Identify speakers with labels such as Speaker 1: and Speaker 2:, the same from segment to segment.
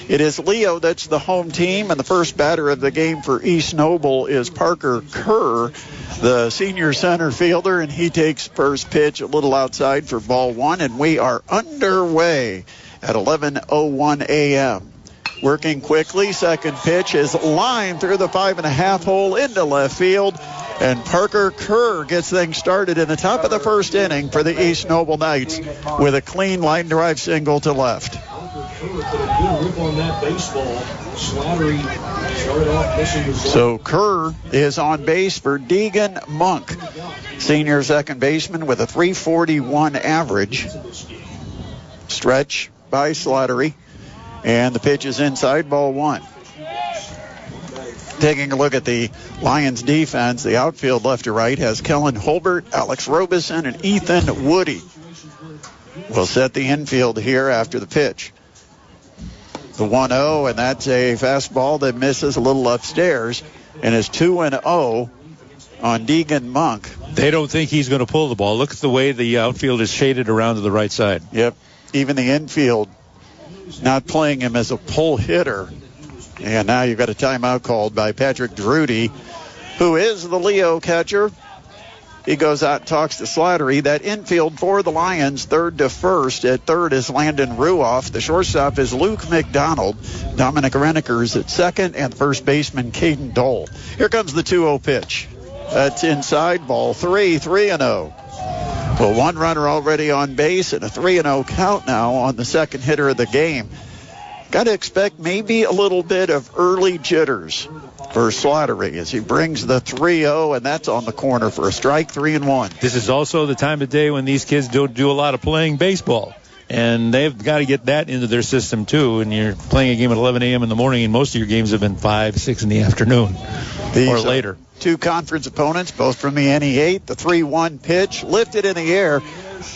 Speaker 1: It is Leo that's the home team, and the first batter of the game for East Noble is Parker Kerr, the senior center fielder, and he takes first pitch a little outside for ball one, and we are underway at 11:01 a.m. Working quickly, second pitch is lined through the 5.5 hole into left field, and Parker Kerr gets things started in the top of the first inning for the East Noble Knights with a clean line drive single to left. So Kerr is on base for Deegan Monk, senior second baseman with a .341 average. Stretch by Slattery, and the pitch is inside, ball one. Taking a look at the Lions defense, the outfield left to right has Kellen Holbert, Alex Robeson, and Ethan Woody. We'll set the infield here after the pitch. The 1-0, and that's a fastball that misses a little upstairs, and is 2-0 on Deegan Monk.
Speaker 2: They don't think he's going to pull the ball. Look at the way the outfield is shaded around to the right side.
Speaker 1: Yep. Even the infield not playing him as a pull hitter. And now you've got a timeout called by Patrick Drudy, who is the Leo catcher. He goes out and talks to Slattery. That infield for the Lions, third to first. At third is Landon Ruoff. The shortstop is Luke McDonald. Dominic Renneker's at second, and first baseman Caden Dole. Here comes the 2-0 pitch. That's inside, ball three, 3-0. Well, one runner already on base and a 3-0 count now on the second hitter of the game. Got to expect maybe a little bit of early jitters for Slattery as he brings the 3-0, and that's on the corner for a strike, 3-1.
Speaker 2: This is also the time of day when these kids don't do a lot of playing baseball, and they've got to get that into their system too. And you're playing a game at 11 a.m. in the morning, and most of your games have been 5, 6 in the afternoon or later.
Speaker 1: Two conference opponents, both from the NE8. The 3-1 pitch lifted in the air.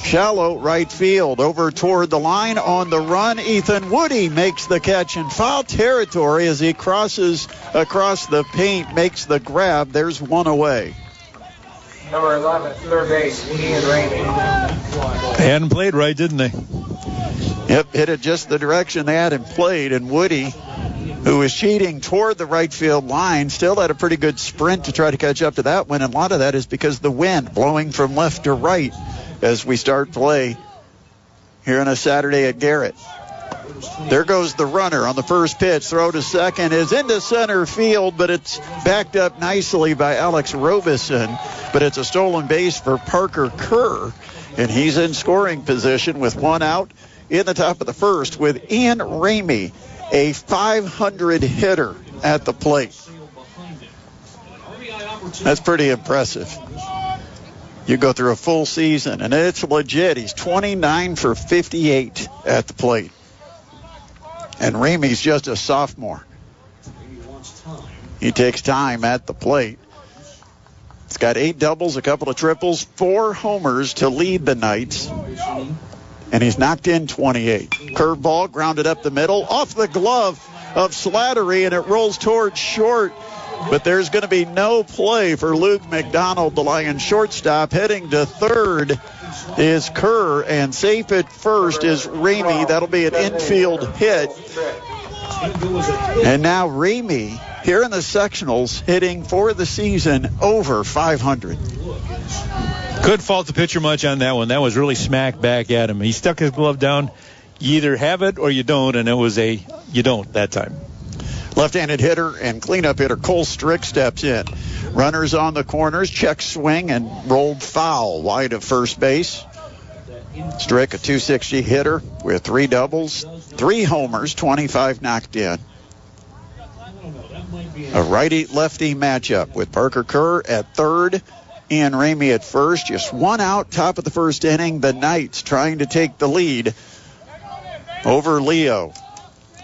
Speaker 1: Shallow right field over toward the line. On the run, Ethan Woody makes the catch in foul territory as he crosses across the paint, makes the grab. There's one away.
Speaker 3: Number 11, third base, Ian Ramey.
Speaker 2: They hadn't played right, didn't they?
Speaker 1: Yep, hit it just the direction they had him played, and Woody, who is cheating toward the right field line, still had a pretty good sprint to try to catch up to that one, and a lot of that is because the wind blowing from left to right as we start play here on a Saturday at Garrett. There goes the runner on the first pitch. Throw to second is into center field, but it's backed up nicely by Alex Robeson. But it's a stolen base for Parker Kerr, and he's in scoring position with one out in the top of the first with Ian Ramey, a .500 hitter at the plate. That's pretty impressive. You go through a full season, and it's legit. He's 29 for 58 at the plate. And Ramey's just a sophomore. He takes time at the plate. He's got 8 doubles, a couple of triples, 4 homers to lead the Knights. And he's knocked in 28. Curveball grounded up the middle, off the glove of Slattery, and it rolls towards short. But there's going to be no play for Luke McDonald, the Lions shortstop. Heading to third is Kerr, and safe at first is Ramey. That'll be an infield hit. And now Ramey, here in the sectionals, hitting for the season over .500.
Speaker 2: Couldn't fault the pitcher much on that one. That was really smacked back at him. He stuck his glove down. You either have it or you don't, and it was a you don't that time.
Speaker 1: Left-handed hitter and cleanup hitter Cole Strick steps in. Runners on the corners, check swing, and rolled foul wide of first base. Strick, a .260 hitter with 3 doubles, 3 homers, 25 knocked in. A righty-lefty matchup with Parker Kerr at third, Ian Ramey at first. Just one out, top of the first inning. The Knights trying to take the lead over Leo.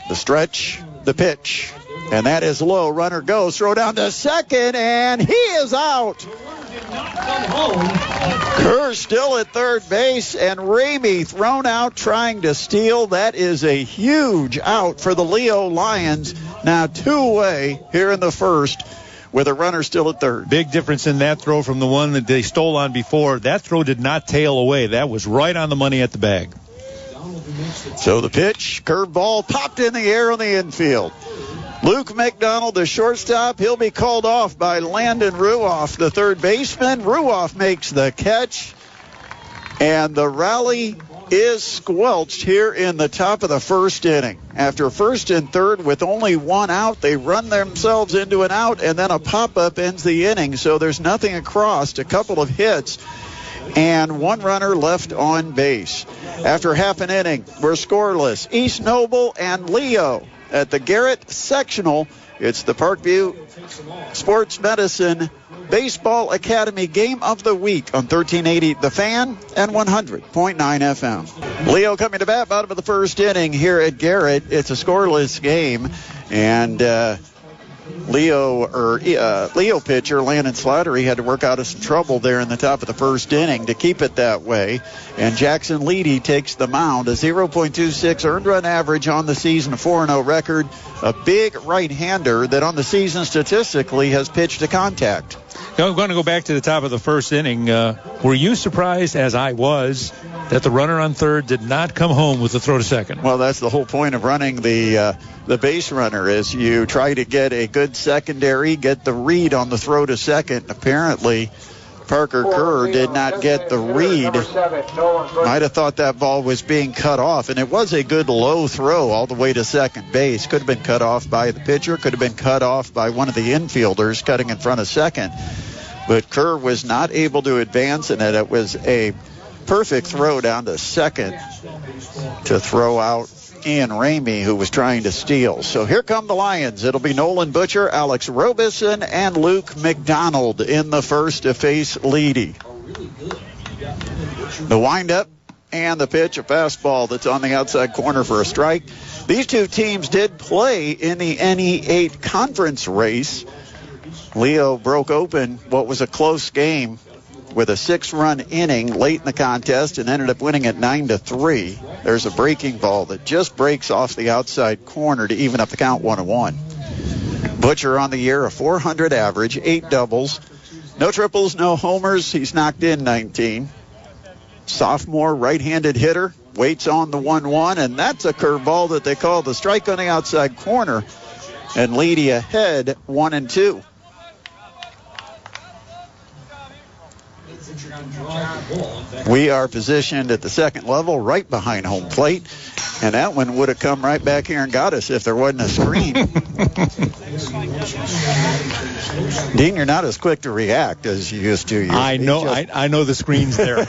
Speaker 1: The stretch, the pitch, and that is low. Runner goes, throw down to second, and he is out. Kerr still at third base, and Ramey thrown out trying to steal. That is a huge out for the Leo Lions. Now 2 away here in the first with a runner still at third.
Speaker 2: Big difference in that throw from the one that they stole on before. That throw did not tail away. That was right on the money at the bag.
Speaker 1: So the pitch, curveball, popped in the air on the infield. Luke McDonald, the shortstop, he'll be called off by Landon Ruoff, the third baseman. Ruoff makes the catch, and the rally is squelched here in the top of the first inning. After first and third with only one out, they run themselves into an out, and then a pop-up ends the inning. So there's nothing across, a couple of hits, and one runner left on base. After half an inning, we're scoreless. East Noble and Leo at the Garrett Sectional. It's the Parkview Sports Medicine Baseball Academy Game of the Week on 1380 The Fan and 100.9 FM. Leo coming to bat, bottom of the first inning here at Garrett. It's a scoreless game, and Leo pitcher Landon Slattery had to work out of some trouble there in the top of the first inning to keep it that way. And Jackson Leedy takes the mound, a 0.26 earned run average on the season, a 4-0 record, a big right-hander that on the season statistically has pitched to contact.
Speaker 2: Now, I'm going to go back to the top of the first inning. Were you surprised, as I was, that the runner on third did not come home with the throw to second?
Speaker 1: Well, that's the whole point of running the base runner, is you try to get a good secondary, get the read on the throw to second. Apparently, Parker Kerr did not get the read. Might have thought that ball was being cut off, and it was a good low throw all the way to second base. Could have been cut off by the pitcher, could have been cut off by one of the infielders cutting in front of second. But Kerr was not able to advance in it. It was a perfect throw down to second to throw out Ian Ramey, who was trying to steal. So here come the Lions. It'll be Nolan Butcher, Alex Robeson, and Luke McDonald in the first to face Leedy. The windup and the pitch, a fastball that's on the outside corner for a strike. These two teams did play in the NE8 conference race. Leo broke open what was a close game with a 6-run inning late in the contest and ended up winning it 9-3. There's a breaking ball that just breaks off the outside corner to even up the count 1-1. Butcher on the year, a .400 average, 8 doubles, no triples, no homers. He's knocked in 19. Sophomore right-handed hitter, waits on the 1-1, and that's a curveball that they call the strike on the outside corner, and Leedy ahead 1-2. We are positioned at the second level, right behind home plate, and that one would have come right back here and got us if there wasn't a screen. Dean, you're not as quick to react as you used to.
Speaker 2: I know the screen's there.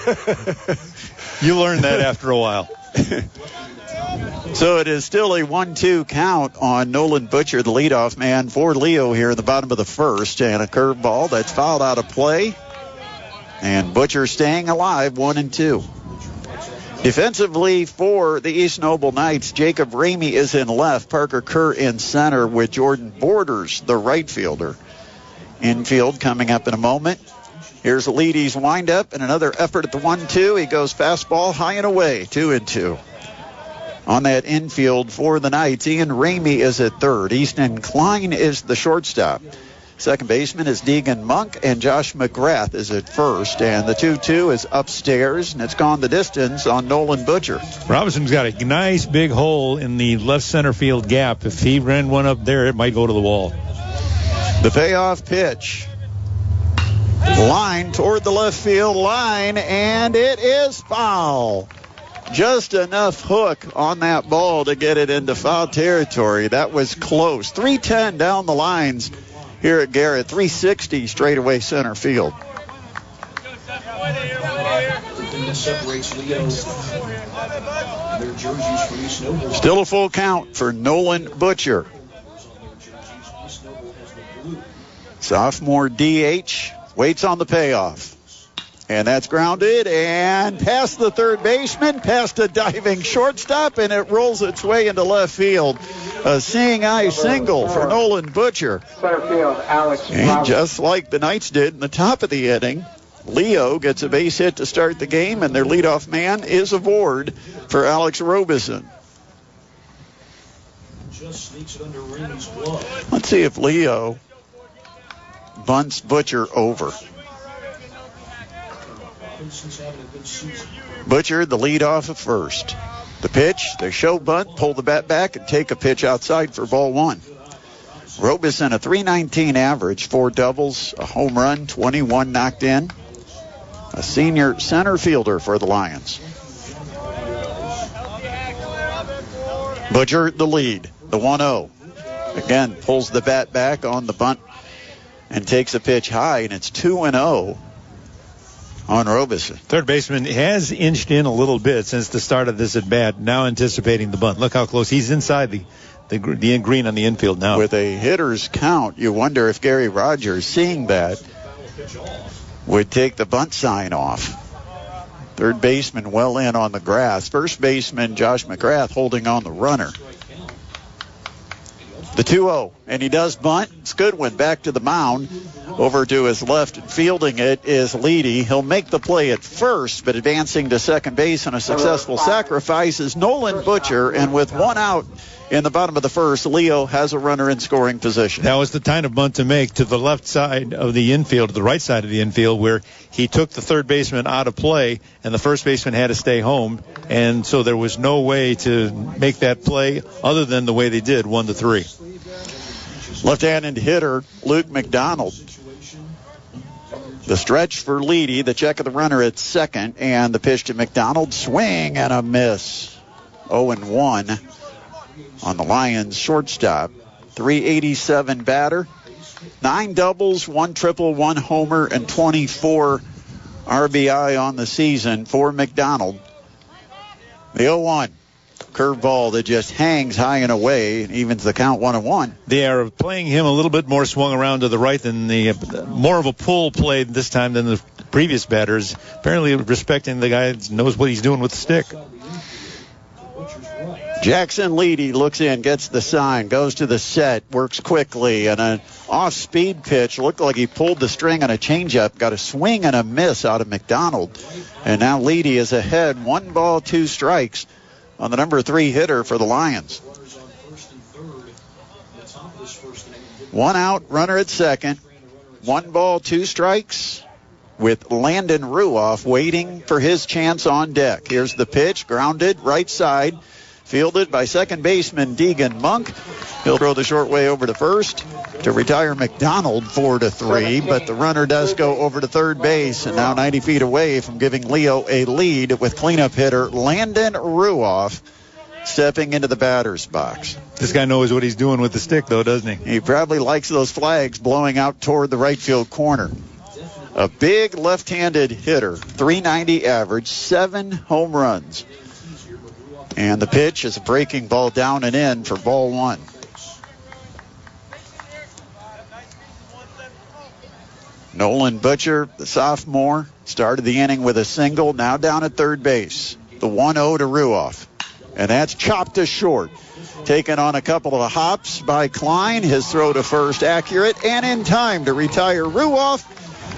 Speaker 2: You learn that after a while.
Speaker 1: So it is still a 1-2 count on Nolan Butcher, the leadoff man for Leo here in the bottom of the first, and a curveball that's fouled out of play. And Butcher staying alive, 1-2. Defensively for the East Noble Knights, Jacob Ramey is in left, Parker Kerr in center with Jordan Borders, the right fielder. Infield coming up in a moment. Here's Leedy's windup and another effort at the 1-2. He goes fastball high and away, 2-2. On that infield for the Knights, Ian Ramey is at third. Easton Klein is the shortstop. Second baseman is Deegan Monk, and Josh McGrath is at first. And the 2-2 is upstairs, and it's gone the distance on Nolan Butcher.
Speaker 2: Robinson's got a nice big hole in the left center field gap. If he ran one up there, it might go to the wall.
Speaker 1: The payoff pitch. Line toward the left field line, and it is foul. Just enough hook on that ball to get it into foul territory. That was close. 310 down the lines here at Garrett, 360 straightaway center field. Still a full count for Nolan Butcher. Sophomore DH waits on the payoff. And that's grounded and past the third baseman, past a diving shortstop, and it rolls its way into left field. A seeing eye single for Nolan Butcher.
Speaker 3: Center field, Alex
Speaker 1: And
Speaker 3: Robertson.
Speaker 1: just like the Knights did in the top of the inning, Leo gets a base hit to start the game, and their leadoff man is aboard for Alex Robeson. Let's see if Leo bunts Butcher over. Butcher, the leadoff at first. The pitch, they show bunt, pull the bat back, and take a pitch outside for ball one. Robeson, a .319 average, 4 doubles, a home run, 21 knocked in. A senior center fielder for the Lions. Butcher, the lead, the 1-0. Again, pulls the bat back on the bunt and takes a pitch high, and it's 2-0 on Robeson.
Speaker 2: Third baseman has inched in a little bit since the start of this at bat, now anticipating the bunt. Look how close. He's inside the green on the infield now.
Speaker 1: With a hitter's count, you wonder if Gary Rogers, seeing that, would take the bunt sign off. Third baseman well in on the grass. First baseman Josh McGrath holding on the runner. The 2-0, and he does bunt. It's Goodwin back to the mound. Over to his left, and fielding it is Leedy. He'll make the play at first, but advancing to second base on a successful sacrifice is Nolan Butcher, and with 1 out in the bottom of the first, Leo has a runner in scoring position.
Speaker 2: That was the kind of bunt to make to the left side of the infield, to the right side of the infield, where he took the third baseman out of play, and the first baseman had to stay home, and so there was no way to make that play other than the way they did, 1-3.
Speaker 1: Left-handed hitter Luke McDonald. The stretch for Leedy, the check of the runner at second, and the pitch to McDonald. Swing and a miss. 0-1 on the Lions shortstop. .387 batter. 9 doubles, 1 triple, 1 homer, and 24 RBI on the season for McDonald. The 0-1. Curveball that just hangs high and away and evens the count 1-1.
Speaker 2: They are playing him a little bit more swung around to the right than more of a pull play this time than the previous batters. Apparently respecting the guy that knows what he's doing with the stick.
Speaker 1: Jackson Leedy looks in, gets the sign, goes to the set, works quickly, and an off-speed pitch. Looked like he pulled the string on a changeup, got a swing and a miss out of McDonald. And now Leedy is ahead, 1 ball, 2 strikes. On the number 3 hitter for the Lions. 1 out, runner at second. 1 ball, 2 strikes with Landon Ruoff waiting for his chance on deck. Here's the pitch, grounded, right side. Fielded by second baseman Deegan Monk. He'll throw the short way over to first to retire McDonald 4-3, but the runner does go over to third base and now 90 feet away from giving Leo a lead with cleanup hitter Landon Ruoff stepping into the batter's box.
Speaker 2: This guy knows what he's doing with the stick, though, doesn't he?
Speaker 1: He probably likes those flags blowing out toward the right field corner. A big left-handed hitter, .390 average, 7 home runs. And the pitch is a breaking ball down and in for ball 1. Nolan Butcher, the sophomore, started the inning with a single, now down at third base. The 1-0 to Ruoff. And that's chopped to short. Taken on a couple of hops by Klein. His throw to first accurate and in time to retire Ruoff.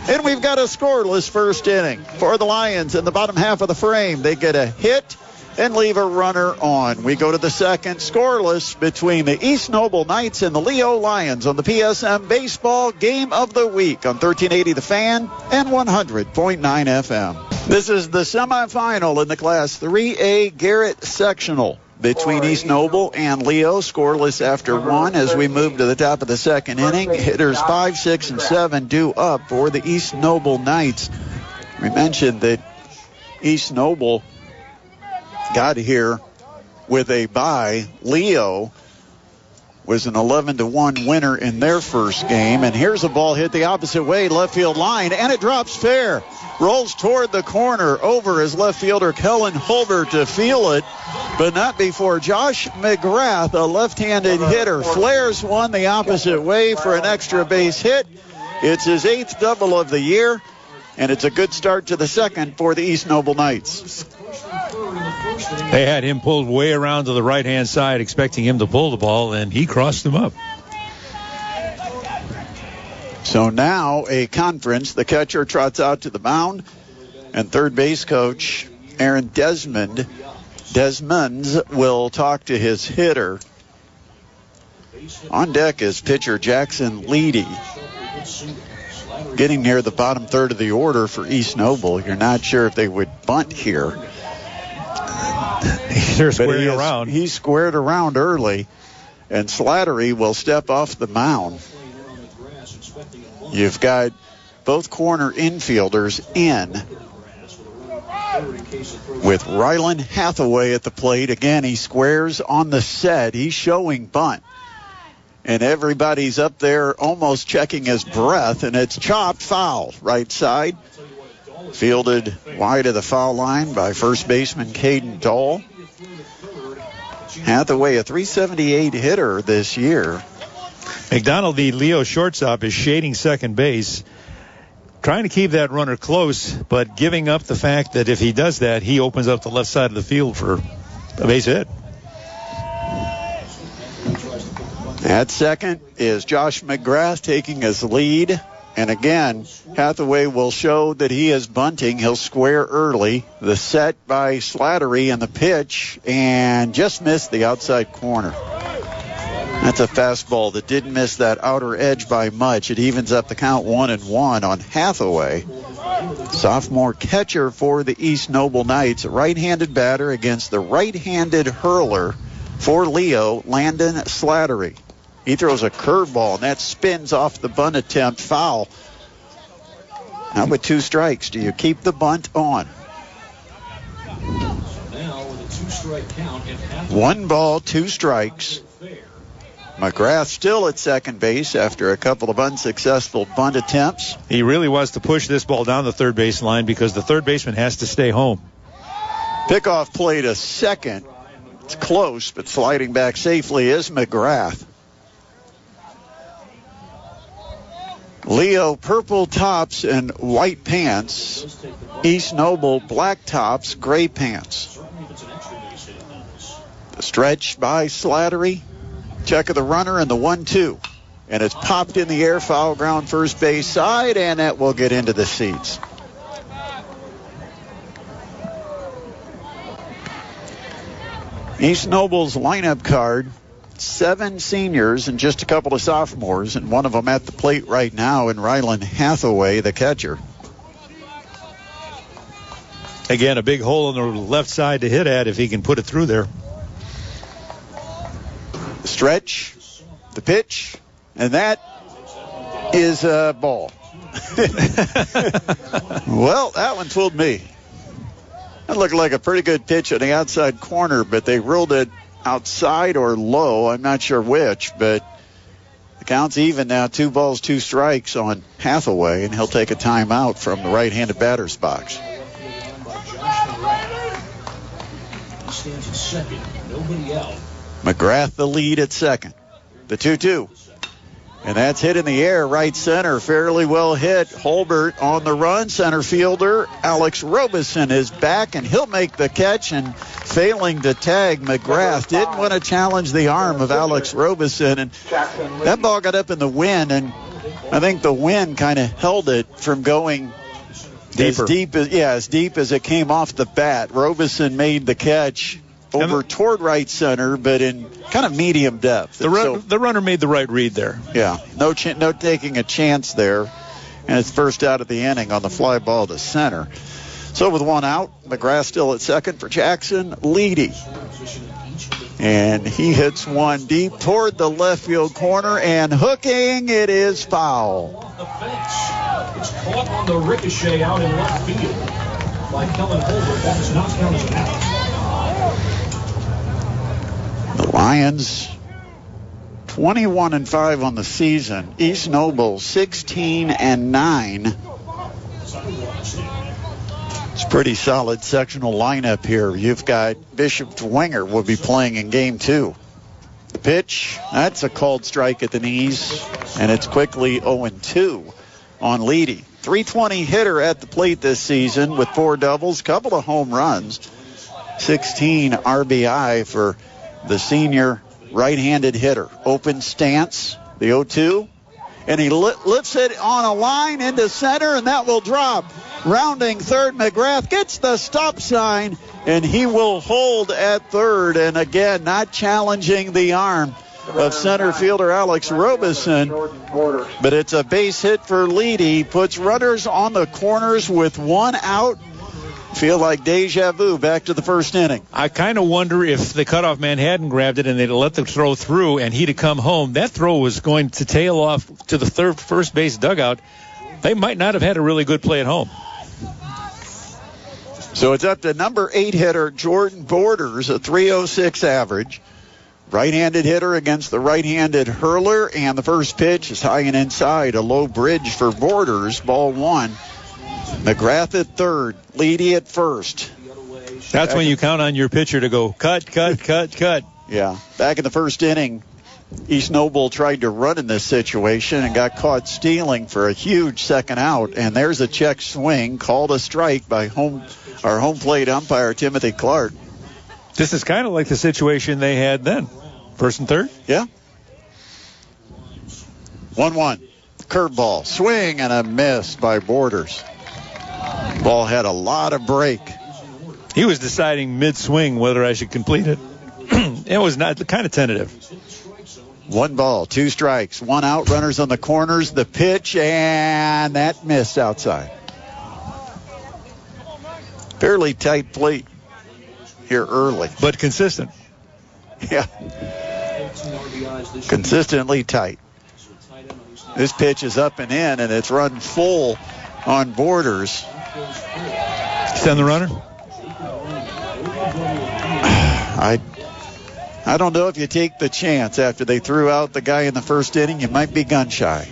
Speaker 1: And we've got a scoreless first inning for the Lions in the bottom half of the frame. They get a hit and leave a runner on. We go to the second, scoreless between the East Noble Knights and the Leo Lions on the PSM Baseball Game of the Week on 1380 The Fan and 100.9 FM. This is the semifinal in the Class 3A Garrett Sectional between East Noble and Leo, scoreless after 1 as we move to the top of the second inning. Hitters 5, 6, and 7 due up for the East Noble Knights. We mentioned that East Noble got here with a bye. Leo was an 11-1 winner in their first game. And here's a ball hit the opposite way, left field line, and it drops fair. Rolls toward the corner over his left fielder, Kellen Holbert, to feel it, but not before Josh McGrath, a left-handed hitter, flares one the opposite way for an extra base hit. It's his 8th double of the year, and it's a good start to the second for the East Noble Knights.
Speaker 2: They had him pulled way around to the right-hand side, expecting him to pull the ball, and he crossed them up.
Speaker 1: So now a conference. The catcher trots out to the mound, and third base coach Aaron Desmonds will talk to his hitter. On deck is pitcher Jackson Leedy. Getting near the bottom third of the order for East Noble. You're not sure if they would bunt here.
Speaker 2: They're squaring around.
Speaker 1: He squared around early, and Slattery will step off the mound. You've got both corner infielders in, with Rylan Hathaway at the plate. Again, he squares on the set. He's showing bunt. And everybody's up there almost checking his breath, and it's chopped foul. Right side. Fielded wide of the foul line by first baseman Caden Dahl. Hathaway, a .378 hitter this year.
Speaker 2: McDonald, the Leo shortstop, is shading second base, trying to keep that runner close, but giving up the fact that if he does that, he opens up the left side of the field for a base hit.
Speaker 1: At second is Josh McGrath taking his lead. And again, Hathaway will show that he is bunting. He'll square early. The set by Slattery and the pitch, and just missed the outside corner. That's a fastball that didn't miss that outer edge by much. It evens up the count 1-1 on Hathaway. Sophomore catcher for the East Noble Knights. A right-handed batter against the right-handed hurler for Leo, Landon Slattery. He throws a curveball, and that spins off the bunt attempt, foul. Now with 2 strikes, do you keep the bunt on? 1 ball, 2 strikes. McGrath still at second base after a couple of unsuccessful bunt attempts.
Speaker 2: He really wants to push this ball down the third base line because the third baseman has to stay home.
Speaker 1: Pickoff play to second. It's close, but sliding back safely is McGrath. Leo, purple tops and white pants. East Noble, black tops, gray pants. The stretch by Slattery. Check of the runner and the 1-2. And it's popped in the air, foul ground first base side, and that will get into the seats. East Noble's lineup card. 7 seniors and just a couple of sophomores, and one of them at the plate right now in Rylan Hathaway, the catcher.
Speaker 2: Again, a big hole on the left side to hit at if he can put it through there.
Speaker 1: The stretch, the pitch, and that is a ball. Well, that one fooled me. That looked like a pretty good pitch on the outside corner, but they ruled it outside or low. I'm not sure which, but the count's even now. 2 balls, 2 strikes on Hathaway, and he'll take a timeout from the right-handed batter's box. McGrath the lead at second. The 2-2. And that's hit in the air, right center, fairly well hit. Holbert on the run. Center fielder Alex Robeson is back, and he'll make the catch, and failing to tag McGrath. Didn't want to challenge the arm of Alex Robeson, and that ball got up in the wind, and I think the wind kind of held it from going as deep as it came off the bat. Robeson made the catch over toward right center, but in kind of medium depth.
Speaker 2: The runner made the right read there.
Speaker 1: Yeah, no taking a chance there, and it's first out of the inning on the fly ball to center. So with 1 out, McGrath still at second for Jackson Leedy. And he hits one deep toward the left field corner, and hooking, it is foul.
Speaker 4: It's caught on the ricochet out in left field by Kellen Holbert. That does not count as an out.
Speaker 1: The Lions 21-5 on the season. East Noble 16-9. It's a pretty solid sectional lineup here. You've got Bishop Dwinger will be playing in game 2. The pitch, that's a called strike at the knees, and it's quickly 0-2 on Leedy. .320 hitter at the plate this season with 4 doubles, couple of home runs, 16 RBI for the senior right-handed hitter. Open stance, the 0-2, and he lifts it on a line into center, and that will drop. Rounding third, McGrath gets the stop sign, and he will hold at third. And again, not challenging the arm of center fielder Alex Robeson, but it's a base hit for Leedy. Puts runners on the corners with 1 out. Feel like deja vu back to the first inning.
Speaker 2: I kind of wonder if the cutoff man hadn't grabbed it and they'd let the throw through and he'd have come home. That throw was going to tail off to the first base dugout. They might not have had a really good play at home.
Speaker 1: So it's up to number 8 hitter Jordan Borders, a .306 average. Right-handed hitter against the right-handed hurler, and the first pitch is high and inside, a low bridge for Borders, ball 1. McGrath at third, Leedy at first.
Speaker 2: That's when you count on your pitcher to go cut.
Speaker 1: Yeah, back in the first inning, East Noble tried to run in this situation and got caught stealing for a huge second out, and there's a check swing, called a strike by our home plate umpire, Timothy Clark.
Speaker 2: This is kind of like the situation they had then. First and third?
Speaker 1: Yeah. 1-1. Curveball. Swing and a miss by Borders. Ball had a lot of break.
Speaker 2: He was deciding mid-swing whether I should complete it. It was not kind of tentative.
Speaker 1: 1 ball, 2 strikes, 1 out, runners on the corners, the pitch, and that missed outside. Fairly tight plate here early.
Speaker 2: But consistent.
Speaker 1: Yeah. Consistently tight. This pitch is up and in, and it's run full on Borders.
Speaker 2: Send the runner?
Speaker 1: I don't know if you take the chance after they threw out the guy in the first inning. You might be gun shy.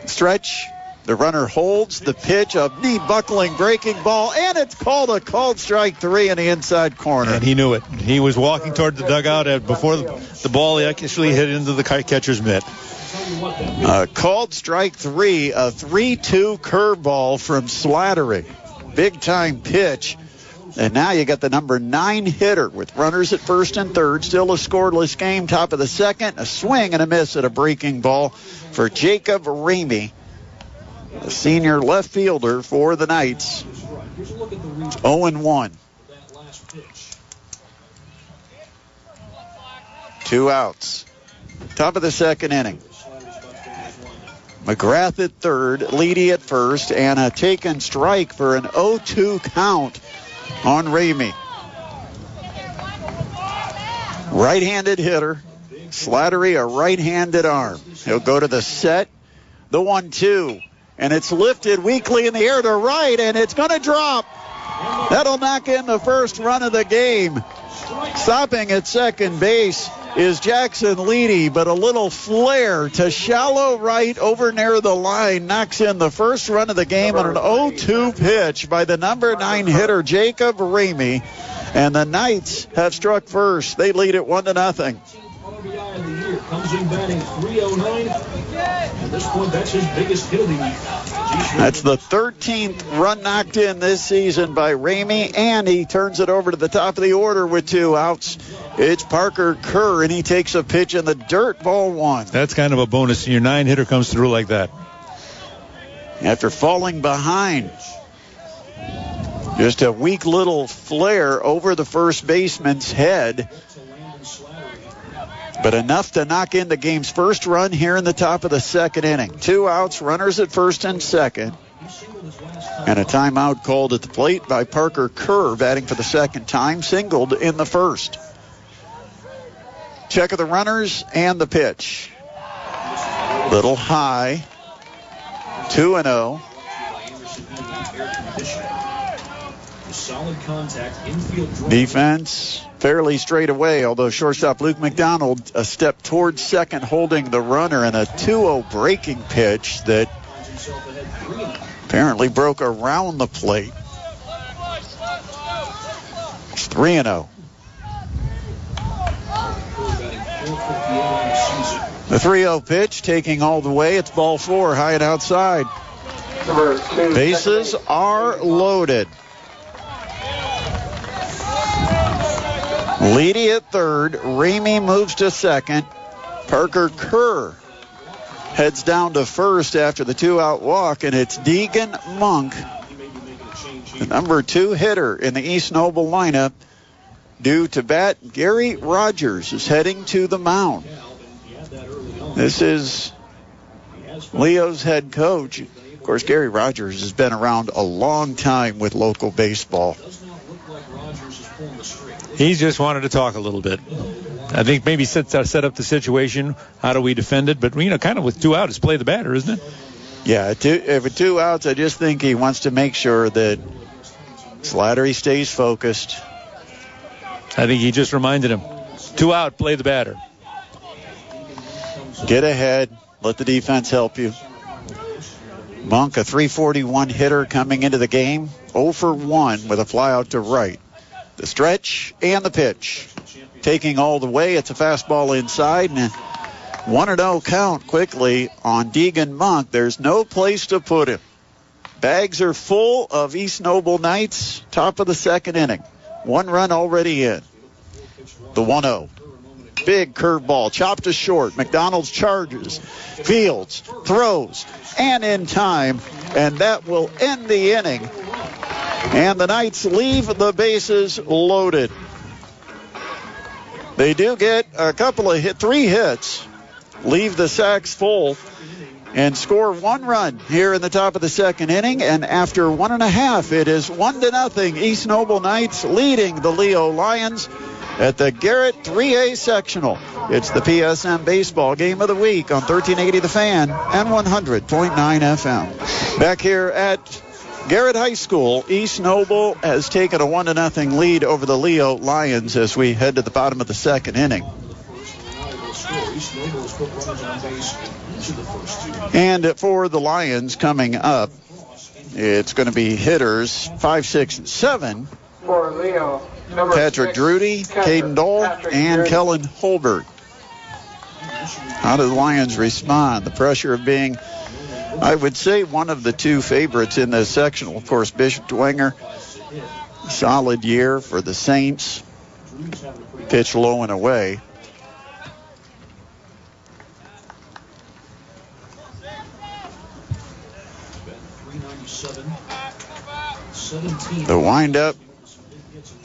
Speaker 1: Stretch. The runner holds the pitch, a knee-buckling breaking ball, and it's called strike 3 in the inside corner.
Speaker 2: And he knew it. He was walking toward the dugout before the ball actually hit into the catcher's mitt.
Speaker 1: Called strike 3, a 3-2 curveball from Slattery. Big-time pitch. And now you got the number 9 hitter with runners at first and third. Still a scoreless game. Top of the second, a swing and a miss at a breaking ball for Jacob Ramey, the senior left fielder for the Knights. 0-1. 2 outs. Top of the second inning. McGrath at third, Leedy at first, and a taken strike for an 0-2 count on Ramey. Right-handed hitter. Slattery, a right-handed arm. He'll go to the set. The 1-2. And it's lifted weakly in the air to right, and it's going to drop. That'll knock in the first run of the game. Stopping at second base is Jackson Leedy, but a little flare to shallow right over near the line knocks in the first run of the game on an 0-2 pitch by the number 9 hitter Jacob Ramey, and the Knights have struck first. They lead it 1-0.
Speaker 4: Comes in batting 309. At this point, that's his biggest hit of the year.
Speaker 1: That's the 13th run knocked in this season by Ramey, and he turns it over to the top of the order with 2 outs. It's Parker Kerr, and he takes a pitch in the dirt, ball 1.
Speaker 2: That's kind of a bonus. Your 9 hitter comes through like that.
Speaker 1: After falling behind, just a weak little flare over the first baseman's head, but enough to knock in the game's first run here in the top of the second inning. 2 outs, runners at first and second, and a timeout called at the plate by Parker Kerr, batting for the second time, singled in the first. Check of the runners and the pitch. Little high. 2-0.
Speaker 4: Solid contact, infield draw.
Speaker 1: Defense fairly straight away, although shortstop Luke McDonald a step towards second holding the runner, and a 2-0 breaking pitch that apparently broke around the plate. It's 3-0. The 3-0 pitch taking all the way. It's ball 4, high and outside. Bases are loaded. Leedy at third. Ramey moves to second. Parker Kerr heads down to first after the 2-out walk, and it's Deegan Monk, the number 2 hitter in the East Noble lineup. Due to bat, Gary Rogers is heading to the mound. This is Leo's head coach. Of course, Gary Rogers has been around a long time with local baseball.
Speaker 2: He just wanted to talk a little bit. I think maybe set up the situation. How do we defend it? But, kind of with 2 outs, it's play the batter, isn't it?
Speaker 1: Yeah, with 2 outs, I just think he wants to make sure that Slattery stays focused.
Speaker 2: I think he just reminded him. 2 out, play the batter.
Speaker 1: Get ahead. Let the defense help you. Monk, a .341 hitter coming into the game. 0 for 1 with a fly out to right. The stretch and the pitch. Taking all the way. It's a fastball inside. And 1-0 count quickly on Deegan Monk. There's no place to put him. Bags are full of East Noble Knights. Top of the second inning. 1 run already in. The 1-0. Big curveball, chopped to short. McDonald's charges, fields, throws, and in time. And that will end the inning. And the Knights leave the bases loaded. They do get a couple of 3 hits, leave the sacks full, and score 1 run here in the top of the second inning. And after 1.5, it is 1-0. East Noble Knights leading the Leo Lions at the Garrett 3A Sectional. It's the PSM Baseball Game of the Week on 1380 The Fan and 100.9 FM. Back here at Garrett High School, East Noble has taken a 1-0 lead over the Leo Lions as we head to the bottom of the second inning. And for the Lions coming up, it's going to be hitters 5, 6, and 7.
Speaker 3: For Leo,
Speaker 1: Patrick Drudy, Caden Dole, and Kellen Holbert. How do the Lions respond? The pressure of being, I would say, one of the 2 favorites in this sectional. Of course, Bishop Dwenger, solid year for the Saints. Pitch low and away. The windup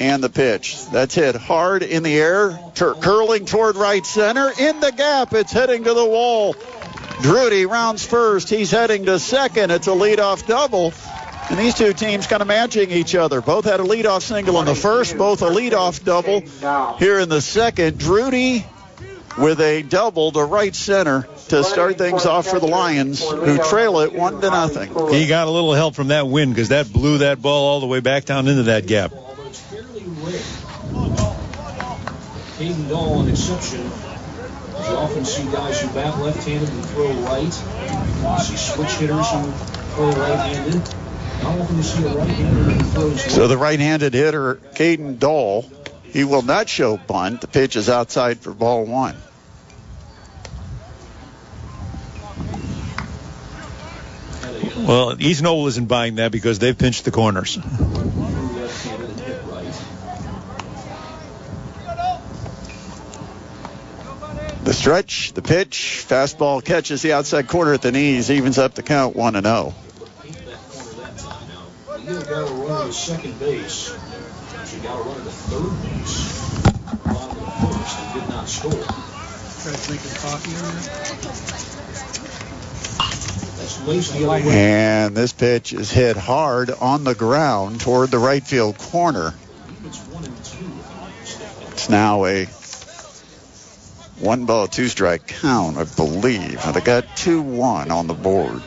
Speaker 1: and the pitch. That's hit hard in the air, curling toward right center. In the gap, it's heading to the wall. Drudy rounds first. He's heading to second. It's a leadoff double. And these 2 teams kind of matching each other. Both had a leadoff single in the first, both a leadoff double here in the second. Drudy with a double to right center to start things off for the Lions, who trail it 1-0.
Speaker 2: He got a little help from that wind because that blew that ball all the way back down into that gap.
Speaker 4: Caden Dahl, an exception. You often see guys who bat left-handed and throw right. You see switch hitters who throw right-handed. How often do you see a right-hander who throws right?
Speaker 1: So the right-handed hitter, Caden Dahl, he will not show bunt. The pitch is outside for ball 1.
Speaker 2: Well, East Noble isn't buying that because they've pinched the corners.
Speaker 1: The stretch, the pitch, fastball catches the outside corner at the knees, evens up the count 1-0.
Speaker 4: You got to run to second base. You got to run to third base. Bottom of the first, and did not score. Try drinking coffee in there.
Speaker 1: And this pitch is hit hard on the ground toward the right field corner. It's now a 1-ball, 2-strike count, I believe. They got 2-1 on the board.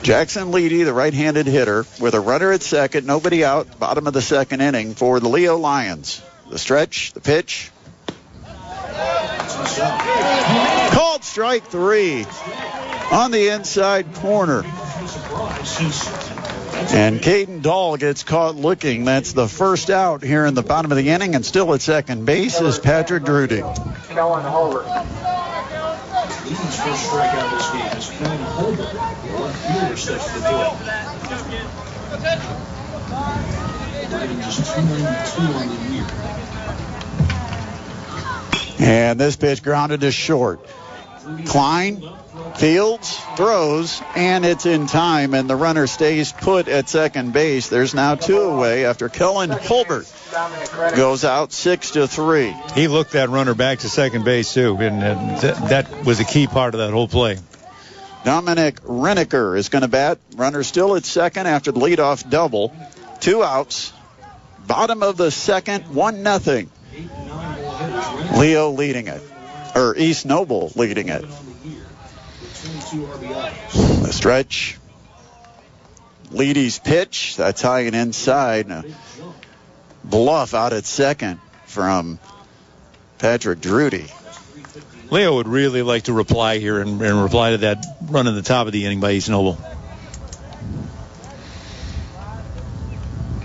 Speaker 1: Jackson Leedy, the right-handed hitter, with a runner at second, nobody out, bottom of the second inning for the Leo Lions. The stretch, the pitch. Called strike 3 on the inside corner. And Caden Dahl gets caught looking. That's the first out here in the bottom of the inning, and still at second base is Patrick Drudy.
Speaker 3: Kellen Holbert.
Speaker 4: Lee's first strikeout this game is Kellen Holbert. The left fielder steps to the door. Riding just 292 on the year.
Speaker 1: And this pitch grounded to short. Klein Fields throws, and it's in time, and the runner stays put at second base. There's now 2 away after Kellen Hulbert goes out 6-3.
Speaker 2: He looked that runner back to second base, too, and that was a key part of that whole play.
Speaker 1: Dominic Renneker is going to bat. Runner still at second after the leadoff double. 2 outs. Bottom of the second, 1-0. Leo leading it, or East Noble leading it. The stretch. Leady's pitch. That's high and inside. A bluff out at second from Patrick Drudy.
Speaker 2: Leo would really like to reply here and reply to that run in the top of the inning by East Noble.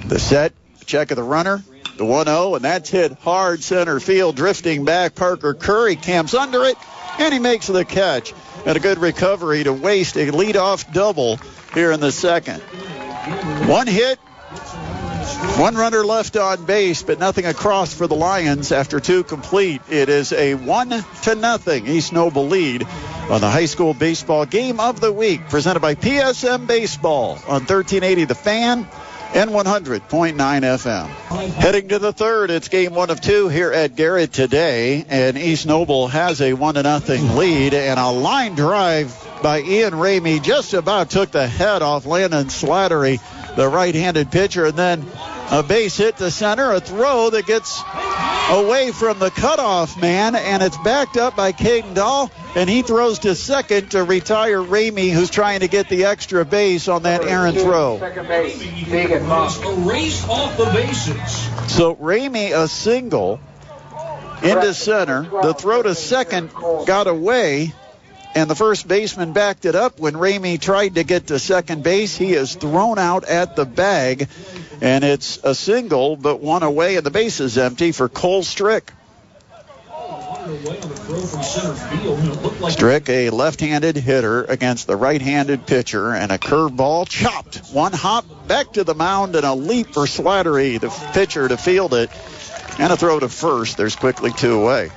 Speaker 2: The set. Check of the runner. The 1-0, and that's hit hard center field. Drifting back, Parker Curry camps under it, and he makes the catch. And a good recovery to waste a leadoff double here in the second. 1 hit, 1 runner left on base, but nothing across for the Lions after 2 complete. It is a 1-0 East Noble lead on the high school baseball game of the week, presented by PSM Baseball on 1380 The Fan and 100.9 FM. Heading to the third, it's game 1 of 2 here at Garrett today, and East Noble has a 1-0 lead, and a line drive by Ian Ramey just about took the head off Landon Slattery, the right-handed pitcher, and then a base hit to center, a throw that gets away from the cutoff man, and it's backed up by Caden Dahl, and he throws to second to retire Ramey, who's trying to get the extra base on that errant throw.
Speaker 3: Second base, Deegan Monk.
Speaker 4: Erased off the bases.
Speaker 1: So Ramey a single into center. The throw to second got away, and the first baseman backed it up. When Ramey tried to get to second base, he is thrown out at the bag, and it's a single, but 1 away, and the base is empty for Cole Strick. Strick, a left-handed hitter against the right-handed pitcher, and a curveball chopped. 1 hop back to the mound, and a leap for Slattery, the pitcher, to field it, and a throw to first. There's quickly 2 away.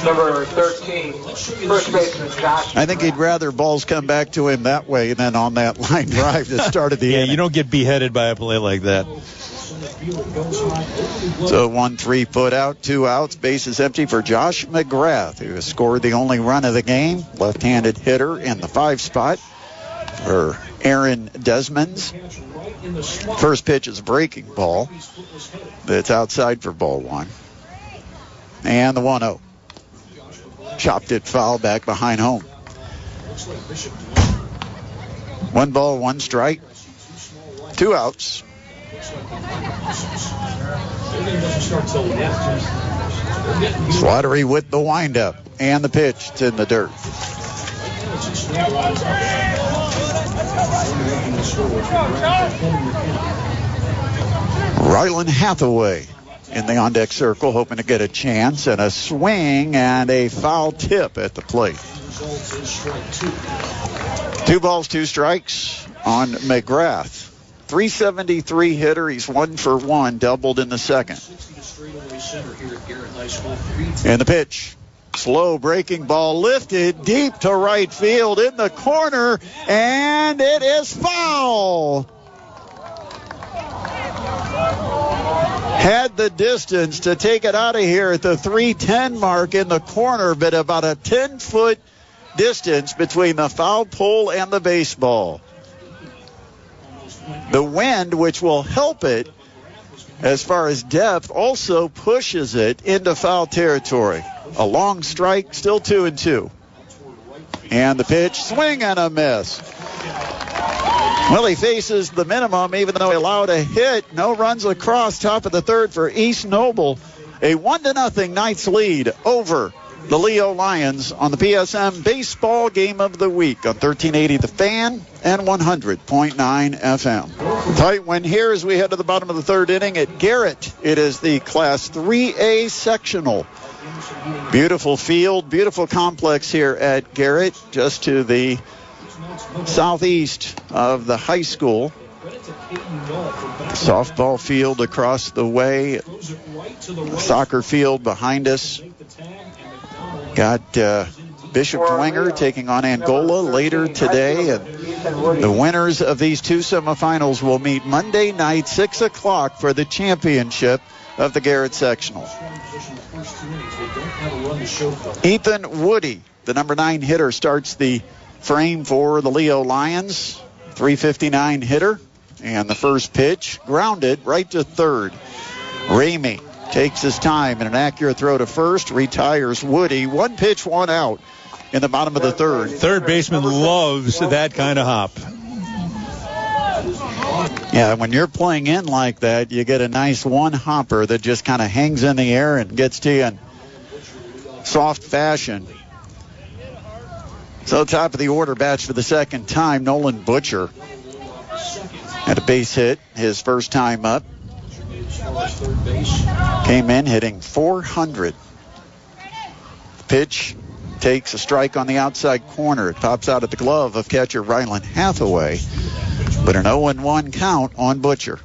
Speaker 3: Number 13, first baseman Josh.
Speaker 1: I think he'd rather balls come back to him that way than on that line drive that started the inning.
Speaker 2: You don't get beheaded by a play like that.
Speaker 1: So 1-3 put out, 2 outs. Base is empty for Josh McGrath, who has scored the only run of the game. Left-handed hitter in the 5 spot for Aaron Desmonds. First pitch is a breaking ball. That's outside for ball 1. And the 1-0. Chopped it foul back behind home. 1 ball, 1 strike. 2 outs. Slattery with the windup. And the pitch. It's in the dirt. Ryland Hathaway in the on-deck circle, hoping to get a chance, and a swing and a foul tip at the plate. 2 balls, 2 strikes on McGrath. 373 hitter. He's 1 for 1, doubled in the second. And the pitch. Slow breaking ball lifted deep to right field in the corner, and it is foul. Had the distance to take it out of here at the 310 mark in the corner, but about a 10-foot distance between the foul pole and the baseball. The wind, which will help it as far as depth, also pushes it into foul territory. A long strike, still 2-2. And the pitch, swing and a miss. Well, he faces the minimum, even though he allowed a hit. No runs across, top of the third for East Noble. A 1-0 Knights lead over the Leo Lions on the PSM Baseball Game of the Week on 1380 The Fan and 100.9 FM. Tight win here as we head to the bottom of the third inning at Garrett. It is the Class 3A sectional. Beautiful field, beautiful complex here at Garrett, just to the southeast of the high school. Softball field across the way, soccer field behind us. Got Bishop Dwenger taking on Angola later today. And the winners of these two semifinals will meet Monday night, 6 o'clock, for the championship of the Garrett Sectional. Ethan Woody, the number 9 hitter, starts the frame for the Leo Lions. 359 hitter. And the first pitch grounded right to third. Ramey takes his time in an accurate throw to first, retires Woody. 1 pitch, 1 out in the bottom of the third.
Speaker 2: Third baseman loves that kind of hop.
Speaker 1: Yeah, when you're playing in like that, you get a nice one hopper that just kind of hangs in the air and gets to you in soft fashion. So top of the order, bats for the second time, Nolan Butcher. Had a base hit his first time up. Came in hitting 400. Pitch takes a strike on the outside corner. It pops out at the glove of catcher Ryland Hathaway. But an 0-1 count on Butcher.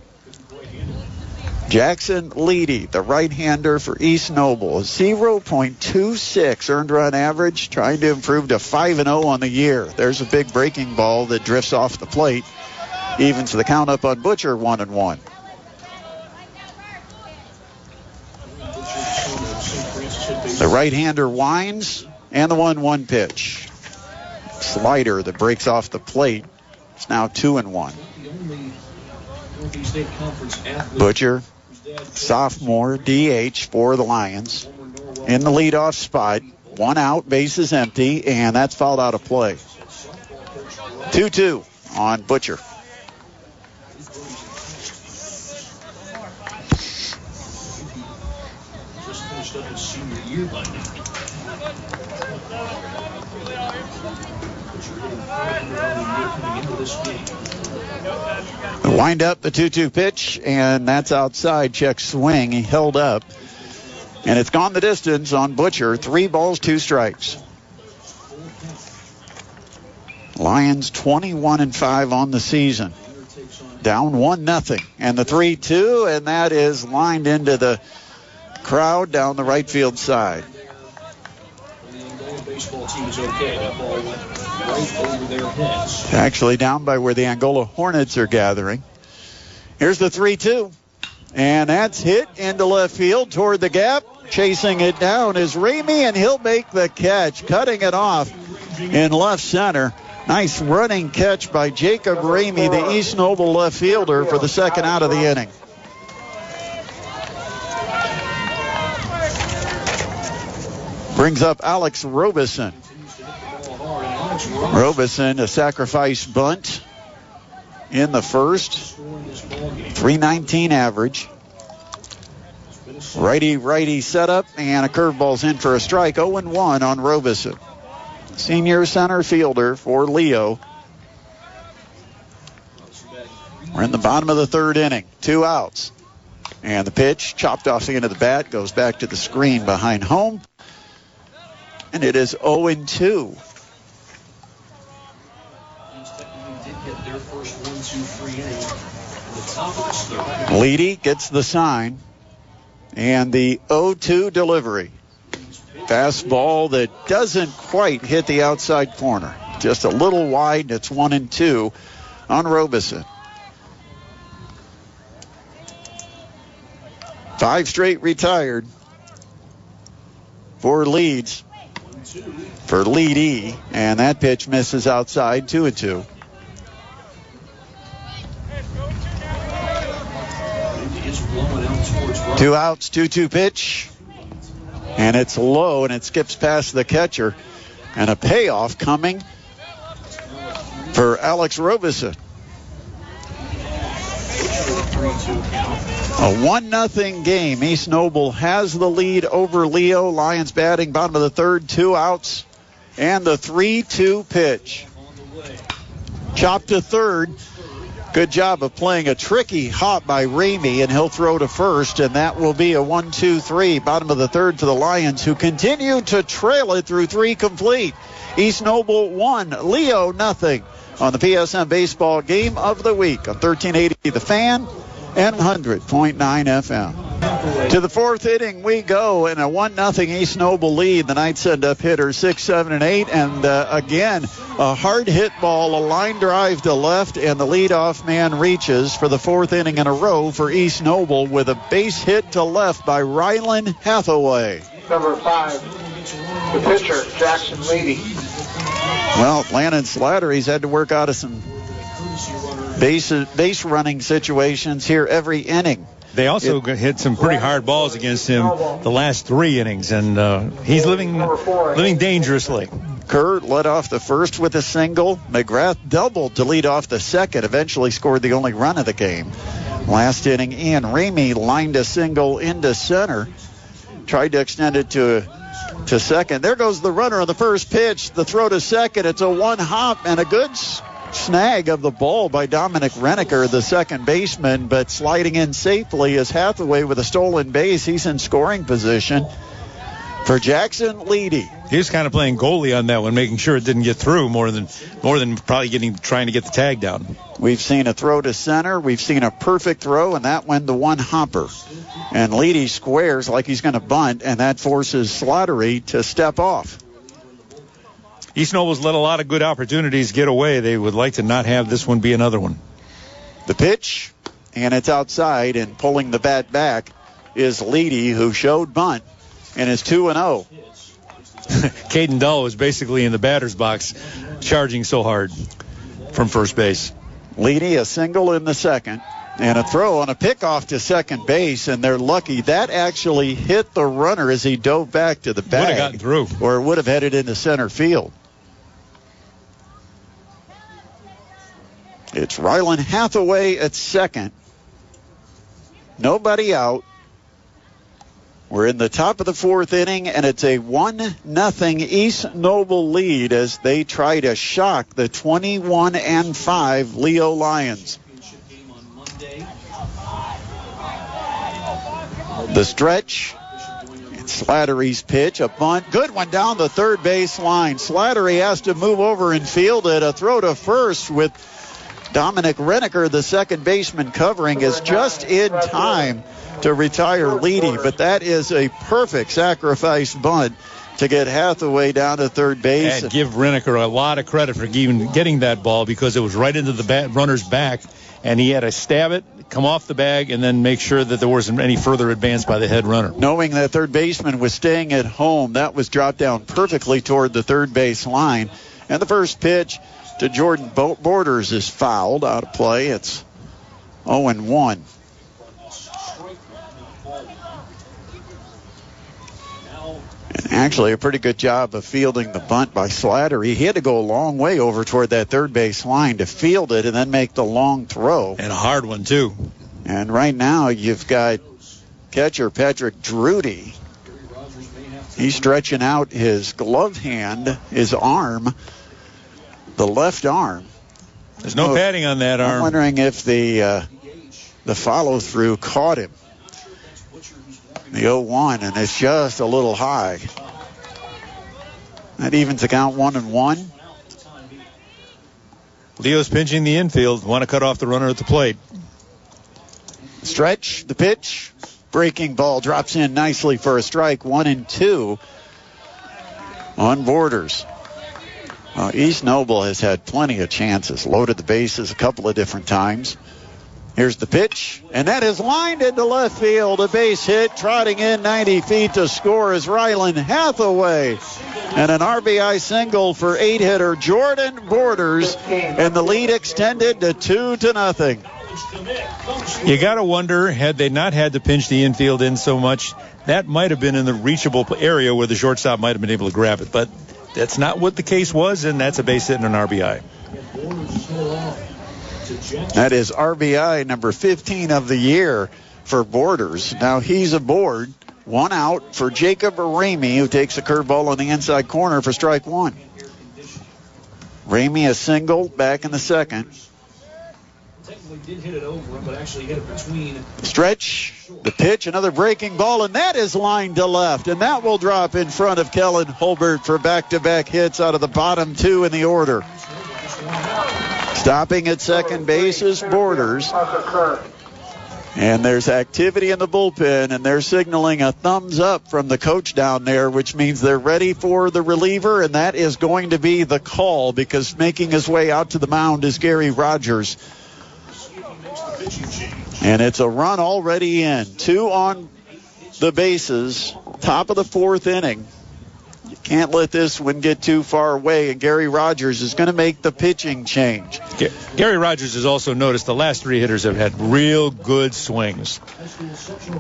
Speaker 1: Jackson Leedy, the right-hander for East Noble, 0.26 earned run average, trying to improve to 5-0 on the year. There's a big breaking ball that drifts off the plate. Evens the count up on Butcher, 1-1. The right-hander winds, and the 1-1 pitch. Slider that breaks off the plate. It's now 2-1. Butcher, sophomore, DH for the Lions. In the leadoff spot. 1 out, bases empty, and that's fouled out of play. 2-2 on Butcher.
Speaker 4: Up his senior year by now.
Speaker 1: Wind up the 2-2 pitch, and that's outside. Check swing. He held up, and it's gone the distance on Butcher. 3 balls, 2 strikes. Lions 21-5 on the season. Down 1-0, and the 3-2, and that is lined into the crowd down the right field side.
Speaker 4: The Angola baseball team is okay. That ball went right over their heads.
Speaker 1: Actually down by where the Angola Hornets are gathering. Here's the 3-2. And that's hit into left field toward the gap. Chasing it down is Ramey, and he'll make the catch, cutting it off in left center. Nice running catch by Jacob Ramey, the East Noble left fielder, for the second out of the inning. Brings up Alex Robeson. Robeson, a sacrifice bunt in the first. 319 average. Righty setup, and a curveball's in for a strike. 0-1 on Robeson. Senior center fielder for Leo. We're in the bottom of the third inning. 2 outs. And the pitch chopped off the end of the bat, goes back to the screen behind home. And it is 0-2. Leedy gets the sign. And the 0-2 delivery. Fastball that doesn't quite hit the outside corner. Just a little wide, and it's 1-2 on Robeson. 5 straight retired for Leeds. For Leedy, and that pitch misses outside, 2-2. Two outs, 2-2 pitch, and it's low, and it skips past the catcher, and a payoff coming for Alex Robeson. A 1-0 game. East Noble has the lead over Leo. Lions batting bottom of the third, 2 outs, and the 3-2 pitch. Chopped to third. Good job of playing a tricky hop by Ramey, and he'll throw to first, and that will be a 1-2-3. Bottom of the third for the Lions, who continue to trail it through 3 complete. East Noble 1, Leo 0 on the PSM Baseball Game of the Week on 1380 The Fan and 100.9 FM. To the fourth inning we go, in a 1-0 East Noble lead. The Knights send up hitters 6, 7, and 8. And again, a hard hit ball, a line drive to left, and the leadoff man reaches for the fourth inning in a row for East Noble with a base hit to left by Rylan Hathaway.
Speaker 3: Number 5, the pitcher, Jackson Leedy.
Speaker 1: Well, Landon Slattery's had to work out of some base running situations here every inning.
Speaker 2: They also hit some pretty hard balls against him the last 3 innings, and he's living dangerously.
Speaker 1: Kerr led off the first with a single. McGrath doubled to lead off the second, eventually scored the only run of the game. Last inning, Ian Ramey lined a single into center, tried to extend it to second. There goes the runner on the first pitch. The throw to second. It's a one-hop and a good snag of the ball by Dominic Reneker, the second baseman, but sliding in safely is Hathaway with a stolen base. He's in scoring position for Jackson Leedy.
Speaker 2: He was kind of playing goalie on that one, making sure it didn't get through more than probably trying to get the tag down.
Speaker 1: We've seen a throw to center. We've seen a perfect throw, and that went the one-hopper. And Leedy squares like he's going to bunt, and that forces Slattery to step off.
Speaker 2: East Noble's let a lot of good opportunities get away. They would like to not have this one be another one.
Speaker 1: The pitch, and it's outside, and pulling the bat back is Leedy, who showed bunt, and is 2-0.
Speaker 2: Caden Dull was basically in the batter's box charging so hard from first base.
Speaker 1: Leedy, a single in the second, and a throw on a pickoff to second base, and they're lucky. That actually hit the runner as he dove back to the bag.
Speaker 2: Would have gotten through.
Speaker 1: Or it would have headed into center field. It's Rylan Hathaway at second. Nobody out. We're in the top of the fourth inning, and it's a 1-0 East Noble lead as they try to shock the 21-5 Leo Lions. The stretch. It's Slattery's pitch, a bunt. Good one down the third base line. Slattery has to move over and field it. A throw to first with Dominic Reneker, the second baseman, covering, is just in time to retire Leedy. But that is a perfect sacrifice bunt to get Hathaway down to third base.
Speaker 2: And give Reneker a lot of credit for even getting that ball, because it was right into the runner's back, and he had to stab it, come off the bag, and then make sure that there wasn't any further advance by the head runner.
Speaker 1: Knowing that third baseman was staying at home, that was dropped down perfectly toward the third base line. And the first pitch to Jordan Borders is fouled, out of play. It's 0-1. And actually a pretty good job of fielding the bunt by Slattery. He had to go a long way over toward that third base line to field it and then make the long throw.
Speaker 2: And a hard one, too.
Speaker 1: And right now you've got catcher Patrick Drudy. He's stretching out his glove hand, his arm, the left arm.
Speaker 2: There's no padding on that arm.
Speaker 1: I'm wondering if the follow-through caught him. The 0-1, and it's just a little high. That evens the count 1-1.
Speaker 2: Leo's pinching the infield. Want to cut off the runner at the plate.
Speaker 1: Stretch, the pitch. Breaking ball drops in nicely for a strike. 1-2 on Borders. East Noble has had plenty of chances. Loaded the bases a couple of different times. Here's the pitch, and that is lined into left field. A base hit, trotting in 90 feet to score is Rylan Hathaway. And an RBI single for 8-hitter Jordan Borders, and the lead extended to 2-0.
Speaker 2: You got to wonder, had they not had to pinch the infield in so much, that might have been in the reachable area where the shortstop might have been able to grab it. But that's not what the case was, and that's a base hit and an RBI.
Speaker 1: That is RBI number 15 of the year for Borders. Now he's aboard. 1 out for Jacob Ramey, who takes a curveball on the inside corner for strike 1. Ramey a single back in the second. Stretch, the pitch, another breaking ball, and that is lined to left, and that will drop in front of Kellen Holbert for back-to-back hits out of the bottom 2 in the order. Stopping at second base is Borders. And there's activity in the bullpen, and they're signaling a thumbs up from the coach down there, which means they're ready for the reliever, and that is going to be the call, because making his way out to the mound is Gary Rogers. And it's a run already in. 2 on the bases, top of the 4th inning. You can't let this one get too far away, and Gary Rogers is going to make the pitching change.
Speaker 2: Gary Rogers has also noticed the last 3 hitters have had real good swings,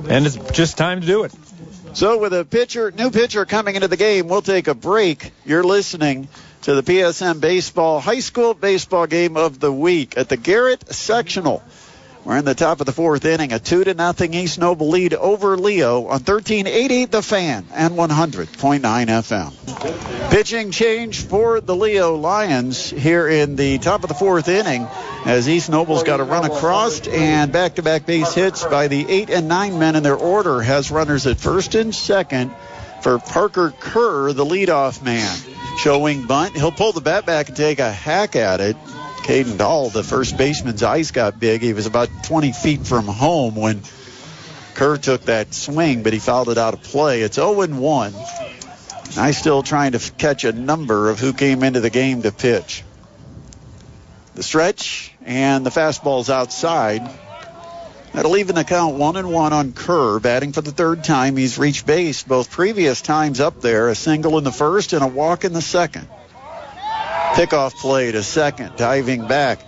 Speaker 2: and it's just time to do it.
Speaker 1: So with a new pitcher coming into the game, we'll take a break. You're listening to the PSM Baseball High School Baseball Game of the Week at the Garrett Sectional. We're in the top of the 4th inning, a 2-0 East Noble lead over Leo on 1380 The Fan and 100.9 FM. Pitching change for the Leo Lions here in the top of the 4th inning, as East Noble's got a run across, and back-to-back base hits by the 8 and 9 men in their order has runners at first and second for Parker Kerr, the leadoff man. Showing bunt, he'll pull the bat back and take a hack at it. Caden Dahl, the first baseman's eyes got big. He was about 20 feet from home when Kerr took that swing, but he fouled it out of play. It's 0-1. I'm still trying to catch a number of who came into the game to pitch. The stretch, and the fastball's outside. That'll even the count 1-1 on Kerr, batting for the 3rd time. He's reached base both previous times up there, a single in the first and a walk in the second. Pickoff play to second. Diving back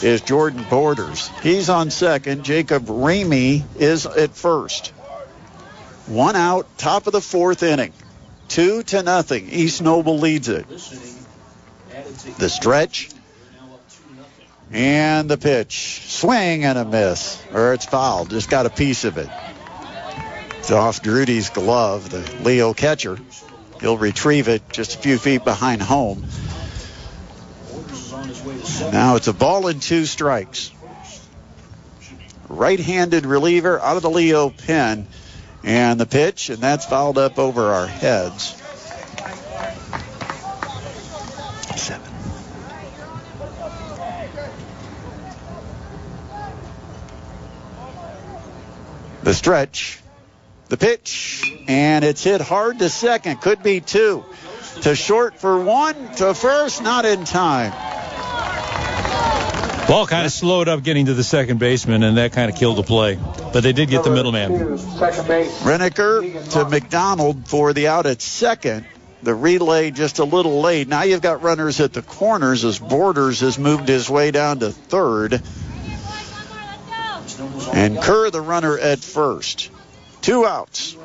Speaker 1: is Jordan Borders. He's on second. Jacob Ramey is at first. 1 out, top of the 4th inning. 2-0. East Noble leads it. The stretch. And the pitch. Swing and a miss. Or it's fouled. Just got a piece of it. It's off Drudy's glove, the Leo catcher. He'll retrieve it just a few feet behind home. Now it's a ball and 2 strikes. Right-handed reliever out of the Leo pen. And the pitch, and that's fouled up over our heads. 7. The stretch. The pitch. And it's hit hard to second. Could be 2. To short for 1. To first, not in time.
Speaker 2: Ball kind of slowed up getting to the second baseman, and that kind of killed the play. But they did get the middleman.
Speaker 1: Reniker to McDonald for the out at second. The relay just a little late. Now you've got runners at the corners as Borders has moved his way down to third. And Kerr, the runner, at first. 2 outs.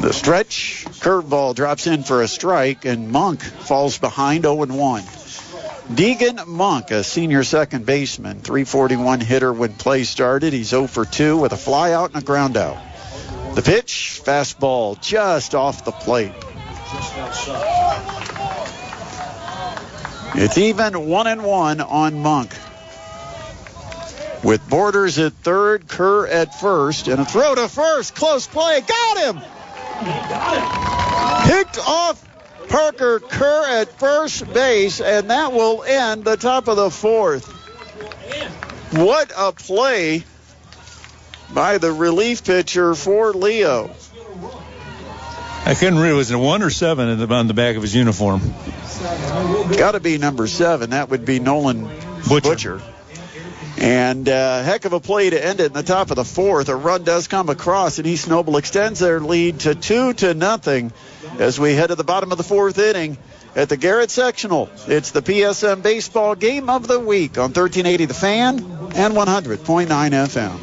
Speaker 1: The stretch, curveball drops in for a strike, and Monk falls behind 0-1. Deegan Monk, a senior second baseman, 341 hitter when play started. He's 0 for 2 with a fly out and a ground out. The pitch, fastball just off the plate. It's even 1-1 on Monk. With Borders at third, Kerr at first, and a throw to first. Close play. Got him! Picked off Parker Kerr at first base, and that will end the top of the 4th. What a play by the relief pitcher for Leo.
Speaker 2: I couldn't read. Was it 1 or 7 on the back of his uniform?
Speaker 1: Got to be number 7. That would be Nolan Butcher. And heck of a play to end it in the top of the 4th. A run does come across, and East Noble extends their lead to 2-0 as we head to the bottom of the 4th inning at the Garrett Sectional. It's the PSM Baseball Game of the Week on 1380 The Fan and 100.9 FM.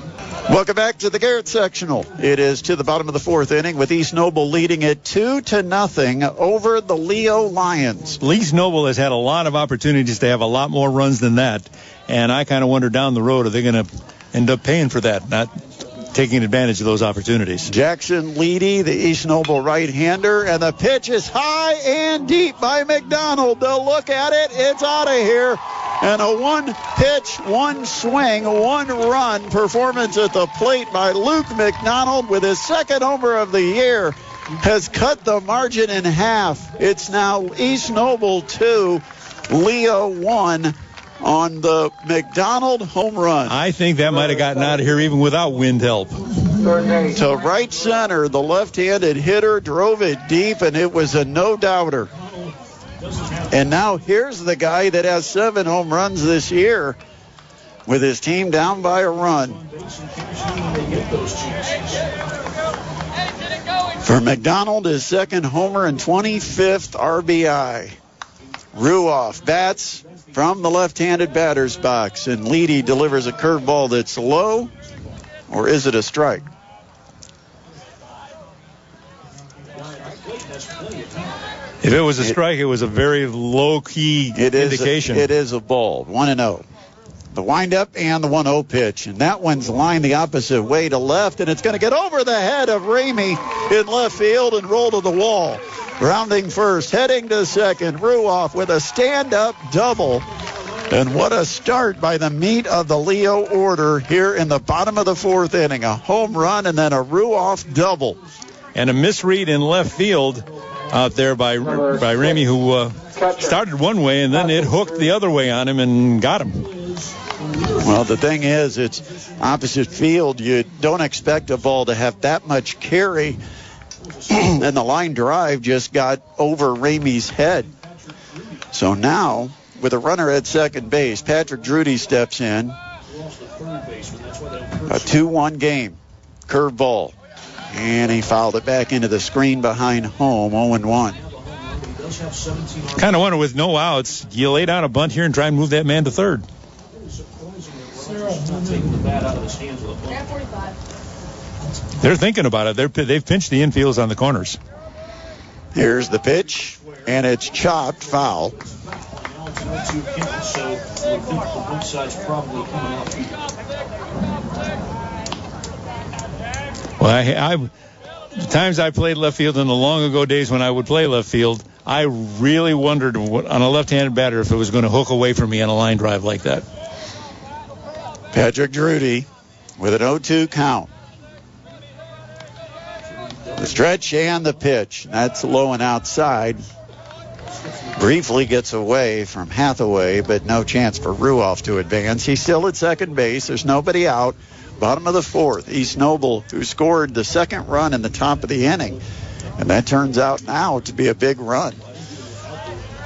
Speaker 1: Welcome back to the Garrett Sectional. It is to the bottom of the 4th inning with East Noble leading it 2-0 over the Leo Lions.
Speaker 2: East Noble has had a lot of opportunities to have a lot more runs than that. And I kind of wonder down the road, are they going to end up paying for that, not taking advantage of those opportunities?
Speaker 1: Jackson Leedy, the East Noble right-hander, and the pitch is high and deep by McDonald. They'll look at it. It's out of here. And a 1-pitch, 1-swing, 1-run performance at the plate by Luke McDonald with his second homer of the year has cut the margin in half. It's now East Noble 2, Leo won on the McDonald home run.
Speaker 2: I think that might have gotten out of here even without wind help.
Speaker 1: To right center, the left-handed hitter drove it deep, and it was a no-doubter. And now here's the guy that has 7 home runs this year with his team down by a run. For McDonald, his second homer and 25th RBI. Ruoff bats from the left-handed batter's box, and Leedy delivers a curveball that's low, or is it a strike?
Speaker 2: If it was a strike, it was a very low-key indication.
Speaker 1: It is a ball, 1-0. The windup and the 1-0 pitch, and that one's lined the opposite way to left, and it's going to get over the head of Ramey in left field and roll to the wall. Rounding first, heading to second, Ruoff with a stand-up double. And what a start by the meat of the Leo order here in the bottom of the 4th inning. A home run and then a Ruoff double.
Speaker 2: And a misread in left field out there by Ramey, who started one way and then it hooked the other way on him and got him.
Speaker 1: Well, the thing is, it's opposite field. You don't expect a ball to have that much carry. And the line drive just got over Ramey's head. So now, with a runner at second base, Patrick Drudy steps in. A 2-1 game. Curveball. And he fouled it back into the screen behind home, 0-1.
Speaker 2: Kind of wonder, with no outs, you lay down a bunt here and try and move that man to third. They're thinking about it. They've pinched the infields on the corners.
Speaker 1: Here's the pitch, and it's chopped foul.
Speaker 2: Well, the times I played left field in the long ago days when I would play left field, I really wondered on a left-handed batter if it was going to hook away from me on a line drive like that.
Speaker 1: Patrick Drudy with an 0-2 count. The stretch and the pitch. That's low and outside. Briefly gets away from Hathaway, but no chance for Ruoff to advance. He's still at second base. There's nobody out. Bottom of the 4th, East Noble, who scored the second run in the top of the inning. And that turns out now to be a big run.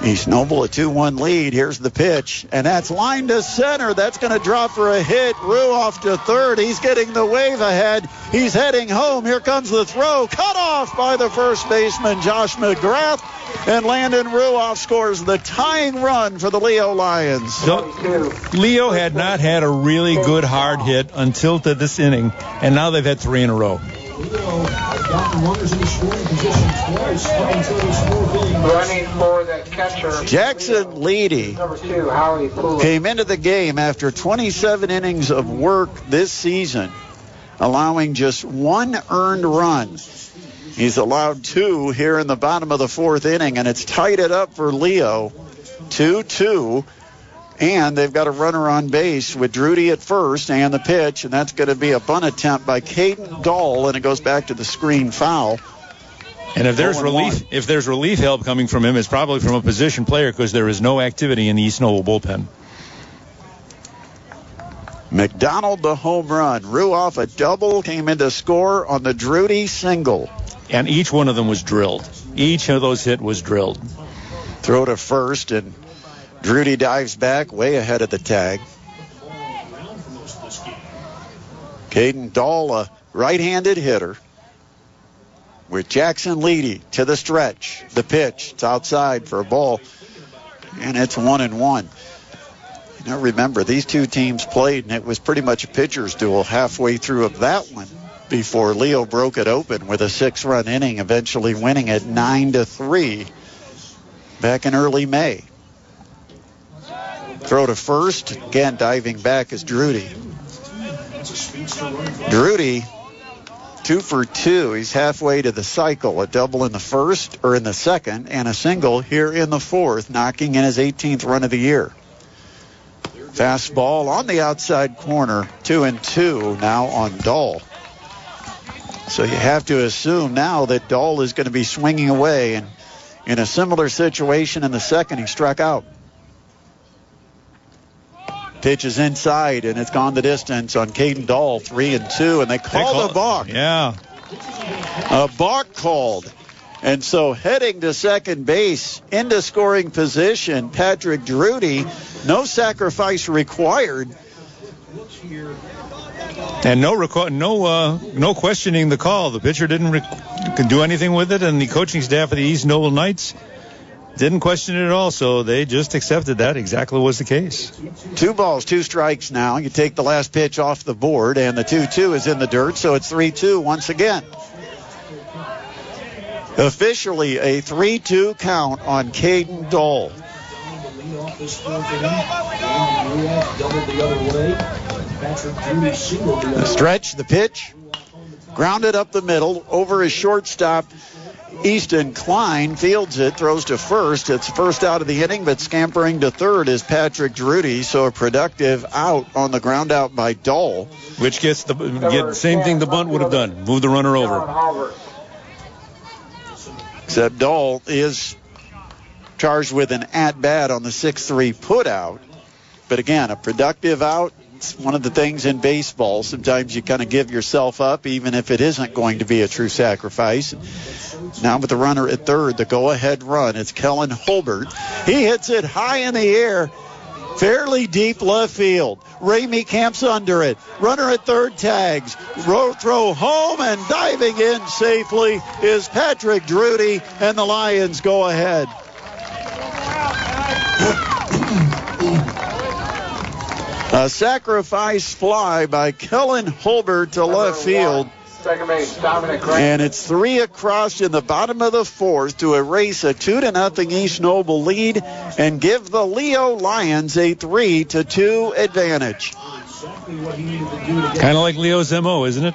Speaker 1: East Noble, a 2-1 lead. Here's the pitch, and that's lined to center. That's going to drop for a hit. Ruoff to third. He's getting the wave ahead. He's heading home. Here comes the throw. Cut off by the first baseman, Josh McGrath. And Landon Ruoff scores the tying run for the Leo Lions.
Speaker 2: So, Leo had not had a really good hard hit until to this inning, and now they've had 3 in a row.
Speaker 3: Running for the catcher.
Speaker 1: Jackson Leedy came into the game after 27 innings of work this season, allowing just 1 earned run. He's allowed 2 here in the bottom of the 4th inning, and it's tied it up for Leo, 2-2. And they've got a runner on base with Drudy at first and the pitch, and that's going to be a bunt attempt by Caden Dahl, and it goes back to the screen foul.
Speaker 2: And if there's relief help coming from him, it's probably from a position player because there is no activity in the East Noble bullpen.
Speaker 1: McDonald the home run. Ruoff a double, came in to score on the Drudy single.
Speaker 2: And each one of them was drilled. Each of those hit was drilled.
Speaker 1: Throw to first, and Drudy dives back way ahead of the tag. Caden Dahl, a right-handed hitter, with Jackson Leedy to the stretch. The pitch, it's outside for a ball, and it's 1-1. You know, remember, these two teams played, and it was pretty much a pitcher's duel halfway through of that one before Leo broke it open with a 6-run inning, eventually winning it 9-3 back in early May. Throw to first. Again, diving back is Drudy. Drudy, 2 for 2. He's halfway to the cycle. A double in the second, and a single here in the 4th, knocking in his 18th run of the year. Fastball on the outside corner, 2-2 now on Dahl. So you have to assume now that Dahl is going to be swinging away, and in a similar situation in the second, he struck out. Pitch is inside, and it's gone the distance on Caden Dahl, 3-2, and they called a balk.
Speaker 2: Yeah.
Speaker 1: A balk called. And so heading to second base into scoring position, Patrick Drudy, no sacrifice required.
Speaker 2: And no questioning the call. The pitcher didn't do anything with it, and the coaching staff of the East Noble Knights didn't question it at all, so they just accepted that exactly was the case.
Speaker 1: 2 balls, 2 strikes now. You take the last pitch off the board, and the 2-2 is in the dirt, so it's 3-2 once again. Officially a 3-2 count on Caden Dahl. The stretch, the pitch, grounded up the middle, over his shortstop. Easton Klein fields it, throws to first. It's first out of the inning, but scampering to third is Patrick Drudy, so a productive out on the ground out by Dahl.
Speaker 2: Which gets the same thing the bunt would have done, move the runner over.
Speaker 1: Except Dahl is charged with an at-bat on the 6-3 putout. But again, a productive out. It's one of the things in baseball. Sometimes you kind of give yourself up, even if it isn't going to be a true sacrifice. Now with the runner at third, the go-ahead run, it's Kellen Holbert. He hits it high in the air, fairly deep left field. Ramey camps under it. Runner at third tags. Throw home, and diving in safely is Patrick Drudy, and the Lions go ahead. A sacrifice fly by Kellen Holbert to left field.
Speaker 3: Second base, Dominic Grant.
Speaker 1: And it's 3 across in the bottom of the 4th to erase a 2-0 East Noble lead and give the Leo Lions a 3-2 advantage.
Speaker 2: Kind of like Leo's MO, isn't it?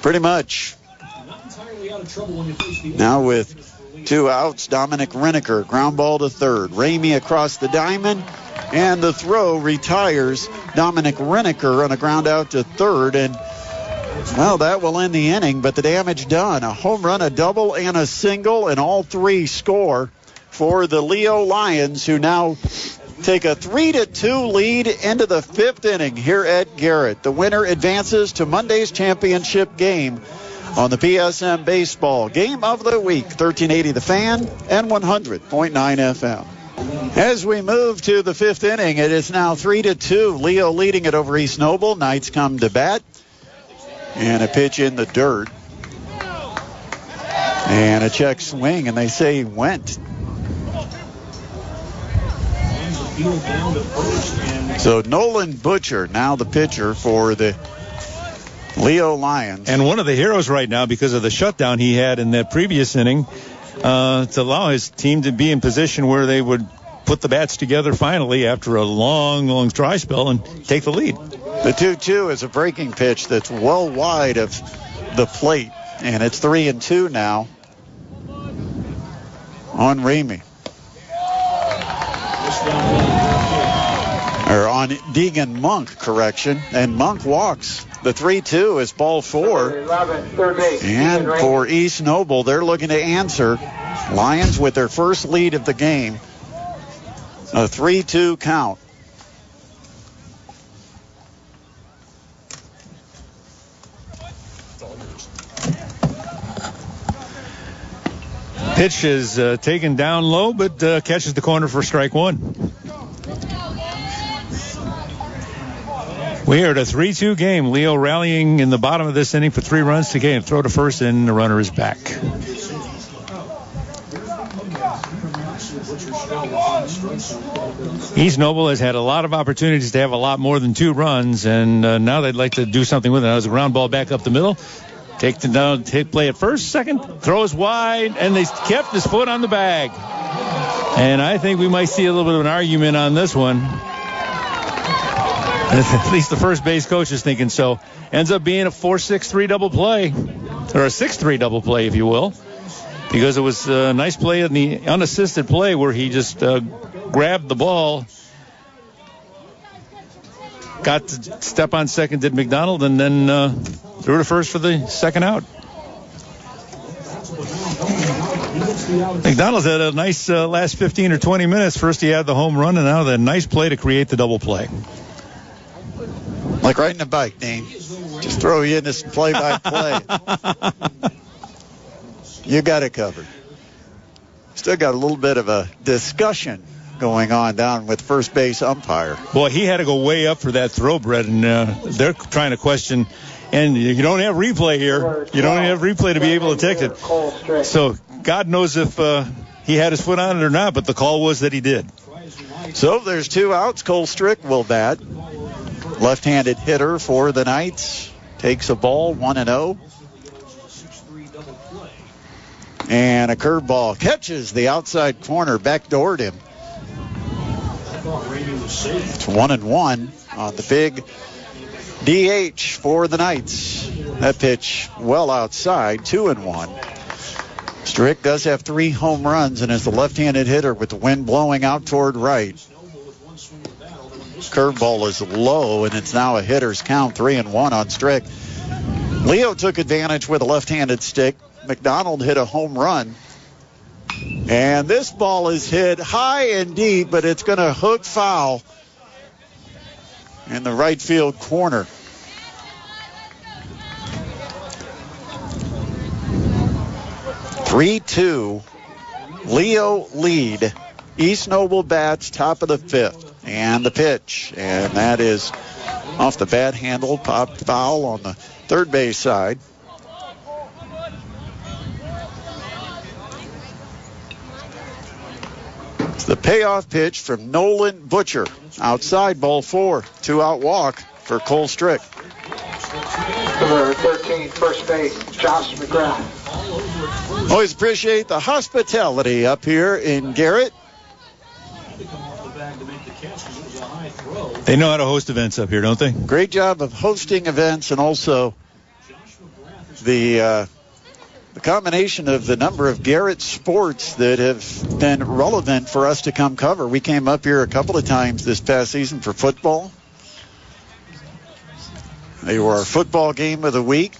Speaker 1: Pretty much. Now with 2 outs, Dominic Reneker, ground ball to third. Ramey across the diamond, and the throw retires Dominic Reneker on a ground out to third, and well, that will end the inning, but the damage done. A home run, a double, and a single, and all 3 score for the Leo Lions, who now take a 3-2 lead into the 5th inning here at Garrett. The winner advances to Monday's championship game on the PSM Baseball Game of the Week, 1380 The Fan and 100.9 FM. As we move to the 5th inning, it is now 3-2. Leo leading it over East Noble. Knights come to bat. And a pitch in the dirt. And a check swing, and they say went. So Nolan Butcher, now the pitcher for the Leo Lions.
Speaker 2: And one of the heroes right now because of the shutdown he had in that previous inning to allow his team to be in position where they would put the bats together finally after a long dry spell and take the lead.
Speaker 1: The 2-2 is a breaking pitch that's well wide of the plate, and it's 3-2 now on Ramey. Or on Deegan Monk, correction, and Monk walks. The 3-2 is ball 4. And for East Noble, they're looking to answer. Lions with their first lead of the game. A 3-2 count.
Speaker 2: Pitch is taken down low, but catches the corner for strike 1. We are at a 3-2 game. Leo rallying in the bottom of this inning for 3 runs to gain. Throw to first, and the runner is back. East Noble has had a lot of opportunities to have a lot more than 2 runs, and now they'd like to do something with it. That was a ground ball back up the middle. Take play at first, second, throws wide, and they kept his foot on the bag. And I think we might see a little bit of an argument on this one. At least the first base coach is thinking so. Ends up being a 4-6-3 double play, or a 6-3 double play, if you will, because it was a nice play in the unassisted play where he just grabbed the ball, got to step on second, did McDonald, and then threw to first for the second out. McDonald's had a nice last 15 or 20 minutes. First he had the home run, and now the nice play to create the double play.
Speaker 1: Like riding a bike, Dean. Just throw you in this play-by-play. You got it covered. Still got a little bit of a discussion going on down with first base umpire.
Speaker 2: Boy, he had to go way up for that throw, Brett, and they're trying to question. And you don't have replay here. You don't have replay to be able to take it. So God knows if he had his foot on it or not, but the call was that he did.
Speaker 1: So there's 2 outs. Cole Strick will bat. Left-handed hitter for the Knights. Takes a ball, 1-0. And a curveball catches the outside corner, backdoored him. It's 1-1 on the big DH for the Knights. That pitch well outside, 2-1. Strick does have 3 home runs and is the left-handed hitter with the wind blowing out toward right. Curveball is low, and it's now a hitter's count, 3-1 on Strick. Leo took advantage with a left-handed stick. McDonald hit a home run. And this ball is hit high and deep, but it's going to hook foul in the right field corner. (3-2). Leo lead. East Noble bats, top of the 5th. And the pitch. And that is off the bat handle, popped foul on the third base side. It's the payoff pitch from Nolan Butcher. Outside, ball 4. 2-out walk for Cole Strick.
Speaker 3: Number 13, first base, Josh McGrath.
Speaker 1: Always appreciate the hospitality up here in Garrett.
Speaker 2: They know how to host events up here, don't they?
Speaker 1: Great job of hosting events, and also the combination of the number of Garrett sports that have been relevant for us to come cover. We came up here a couple of times this past season for football. They were our football game of the week.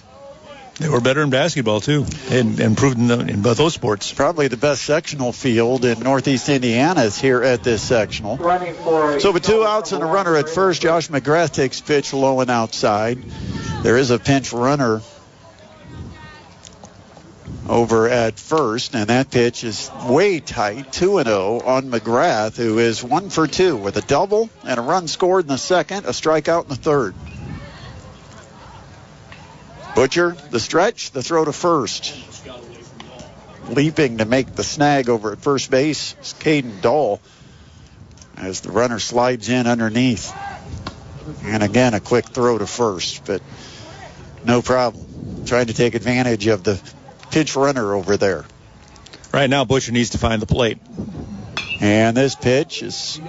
Speaker 2: They were better in basketball, too, and improved in both those sports.
Speaker 1: Probably the best sectional field in Northeast Indiana is here at this sectional. So with 2 outs and a runner at first, Josh McGrath takes pitch low and outside. There is a pinch runner over at first, and that pitch is way tight, 2-0 on McGrath, who is 1 for 2 with a double and a run scored in the second, a strikeout in the third. Butcher, the stretch, the throw to first. Leaping to make the snag over at first base is Caden Dahl as the runner slides in underneath. And again, a quick throw to first, but no problem. Trying to take advantage of the pitch runner over there.
Speaker 2: Right now, Butcher needs to find the plate.
Speaker 1: And this pitch is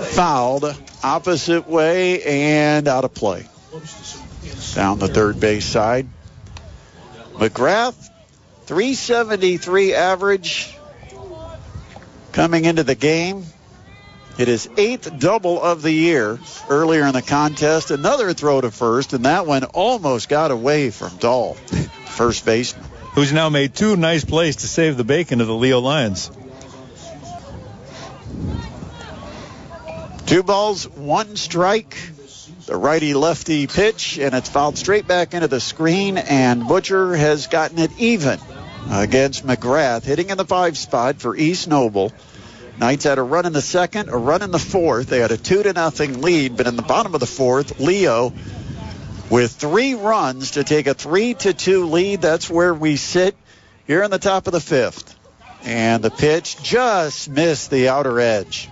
Speaker 1: fouled opposite way and out of play. Down the third base side. McGrath, 373 average coming into the game. Hit his 8th double of the year earlier in the contest. Another throw to first, and that one almost got away from Dahl, first baseman.
Speaker 2: Who's now made 2 nice plays to save the bacon of the Leo Lions.
Speaker 1: 2 balls, 1 strike. The righty-lefty pitch, and it's fouled straight back into the screen, and Butcher has gotten it even against McGrath, hitting in the 5 spot for East Noble. Knights had a run in the second, a run in the fourth. They had a 2-0 lead, but in the bottom of the fourth, Leo with 3 runs to take a 3-2 lead. That's where we sit here in the top of the 5th. And the pitch just missed the outer edge.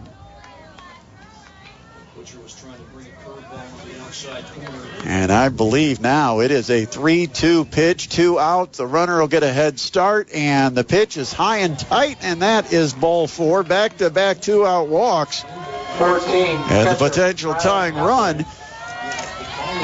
Speaker 1: And I believe now it is a 3-2 pitch, 2 out. The runner will get a head start, and the pitch is high and tight, and that is ball 4. Back-to-back 2-out walks.
Speaker 3: 14.
Speaker 1: And the potential tying run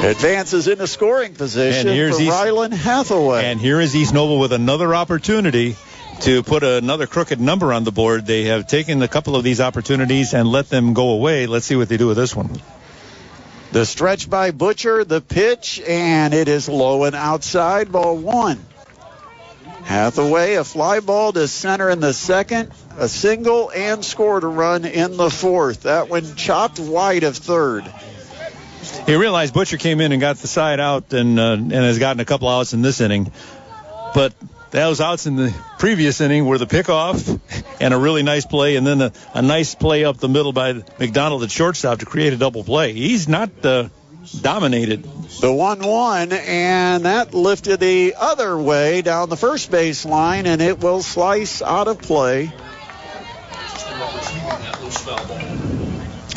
Speaker 1: advances into scoring position for Ryland Hathaway.
Speaker 2: And here is East Noble with another opportunity to put another crooked number on the board. They have taken a couple of these opportunities and let them go away. Let's see what they do with this one.
Speaker 1: The stretch by Butcher, the pitch, and it is low and outside, ball 1. Hathaway, a fly ball to center in the second, a single, and scored a run in the fourth. That one chopped wide of third.
Speaker 2: He realized Butcher came in and got the side out and has gotten a couple outs in this inning. But those outs in the previous inning were the pickoff and a really nice play, and then a nice play up the middle by McDonald at shortstop to create a double play. He's not dominated.
Speaker 1: The 1-1, and that lifted the other way down the first base line, and it will slice out of play.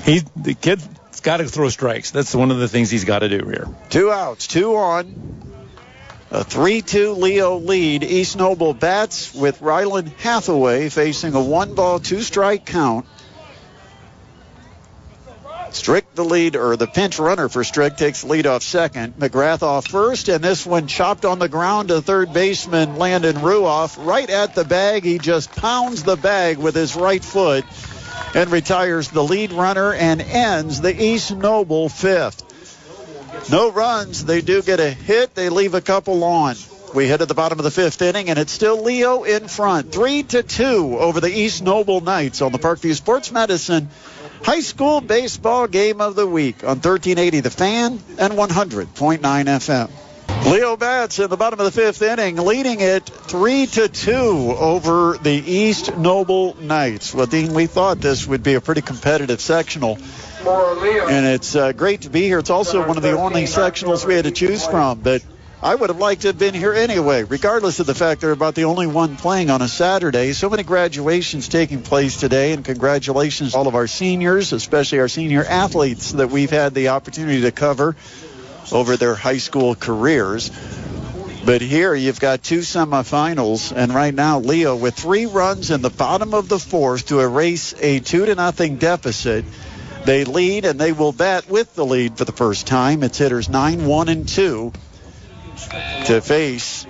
Speaker 2: The kid's got to throw strikes. That's one of the things he's got to do here.
Speaker 1: 2 outs, 2 on. A 3-2 Leo lead. East Noble bats with Ryland Hathaway facing a 1-ball, 2-strike count. Strick the lead, or the pinch runner for Strick takes the lead off second. McGrath off first, and this one chopped on the ground to third baseman Landon Ruoff. Right at the bag, he just pounds the bag with his right foot and retires the lead runner and ends the East Noble fifth. No runs. They do get a hit. They leave a couple on. We head to the bottom of the fifth inning, and it's still Leo in front. 3-2 over the East Noble Knights on the Parkview Sports Medicine High School Baseball Game of the Week on 1380 The Fan and 100.9 FM. Leo bats in the bottom of the fifth inning, leading it 3-2 over the East Noble Knights. Well, Dean, we thought this would be a pretty competitive sectional, and it's great to be here. It's also one of the only sectionals we had to choose from, but I would have liked to have been here anyway, regardless of the fact they're about the only one playing on a Saturday. So many graduations taking place today, and congratulations to all of our seniors, especially our senior athletes that we've had the opportunity to cover over their high school careers. But here you've got 2 semifinals, and right now Leo with 3 runs in the bottom of the fourth to erase a 2-0 deficit. They lead, and they will bat with the lead for the first time. It's hitters 9, 1, and 2 to face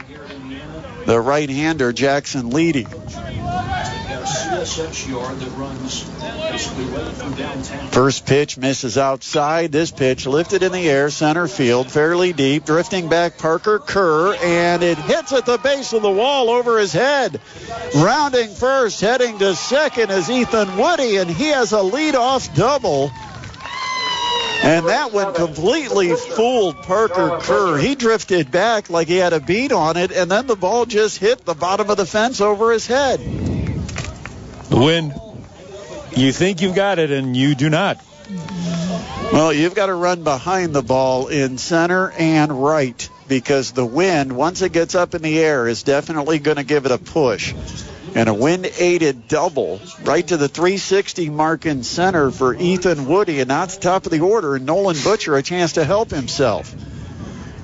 Speaker 1: the right-hander Jackson Leedy. First pitch misses outside. This pitch lifted in the air, center field, fairly deep. Drifting back, Parker Kerr, and it hits at the base of the wall over his head. Rounding first, heading to second is Ethan Woody, and he has a leadoff double. And that one completely fooled Parker Kerr. He drifted back like he had a beat on it, and then the ball just hit the bottom of the fence over his head.
Speaker 2: The wind. You think you've got it, and you do not.
Speaker 1: Well, you've got to run behind the ball in center and right, because the wind, once it gets up in the air, is definitely going to give it a push. And a wind-aided double right to the 360 mark in center for Ethan Woody, and now it's the top of the order, and Nolan Butcher a chance to help himself.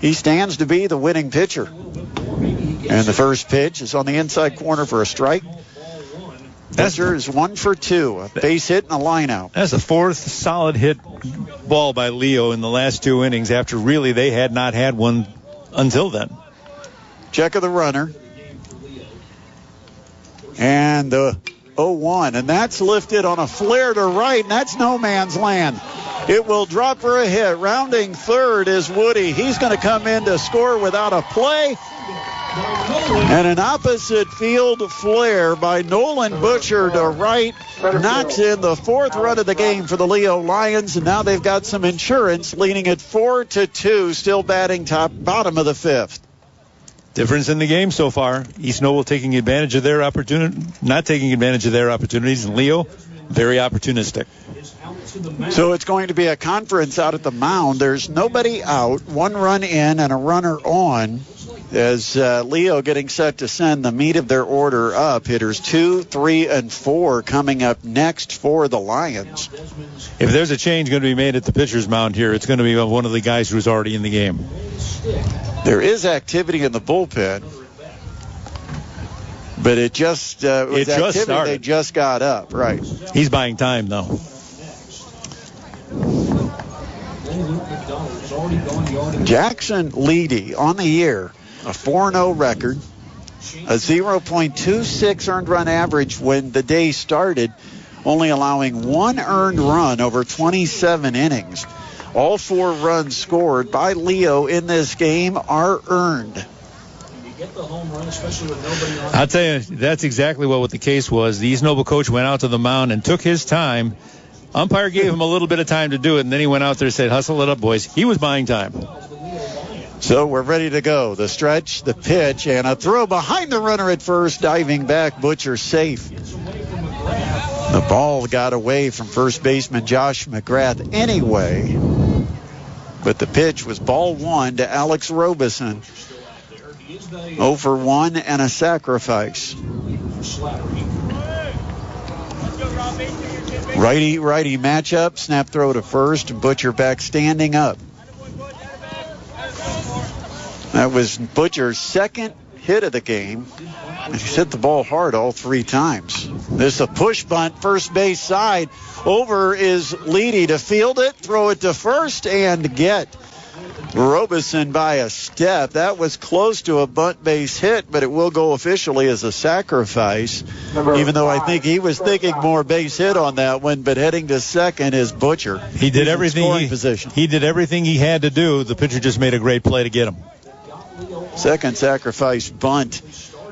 Speaker 1: He stands to be the winning pitcher. And the first pitch is on the inside corner for a strike. Butcher is 1 for 2, a base hit and a line out.
Speaker 2: That's the 4th solid hit ball by Leo in the last 2 innings, after really they had not had one until then.
Speaker 1: Check of the runner. And the 0-1, and that's lifted on a flare to right, and that's no man's land. It will drop for a hit. Rounding third is Woody. He's going to come in to score without a play. And an opposite field flare by Nolan Butcher to right knocks in the 4th run of the game for the Leo Lions, and now they've got some insurance, leading at 4-2, still batting bottom of the 5th.
Speaker 2: Difference in the game so far. East Noble taking advantage of their opportunity, not taking advantage of their opportunities, and Leo very opportunistic.
Speaker 1: So it's going to be a conference out at the mound. There's nobody out, 1 run in and a runner on, as Leo getting set to send the meat of their order up. Hitters 2, 3, and 4 coming up next for the Lions.
Speaker 2: If there's a change going to be made at the pitcher's mound here, it's going to be one of the guys who's already in the game.
Speaker 1: There is activity in the bullpen, but it just started. They just got up, right?
Speaker 2: He's buying time, though.
Speaker 1: Jackson Leedy on the year, a 4-0 record, a 0.26 earned run average when the day started, only allowing 1 earned run over 27 innings. All 4 runs scored by Leo in this game are earned.
Speaker 4: get the home run, especially with nobody on.
Speaker 2: I'll tell you, that's exactly what the case was. The East Noble coach went out to the mound and took his time. Umpire gave him a little bit of time to do it, and then he went out there and said, hustle it up, boys. He was buying time.
Speaker 1: So we're ready to go. The stretch, the pitch, and a throw behind the runner at first. Diving back, Butcher safe. The ball got away from first baseman Josh McGrath anyway. But the pitch was ball one to Alex Robeson. 0 for 1 and a sacrifice. Righty-righty matchup. Snap throw to first. Butcher back standing up. That was Butcher's second hit of the game. He's hit the ball hard all 3 times. This is a push bunt, first base side. Over is Leedy to field it, throw it to first, and get Robeson by a step. That was close to a bunt base hit, but it will go officially as a sacrifice, even though I think he was thinking more base hit on that one. But heading to second is Butcher.
Speaker 2: He did everything he did everything he had to do. The pitcher just made a great play to get him.
Speaker 1: Second sacrifice bunt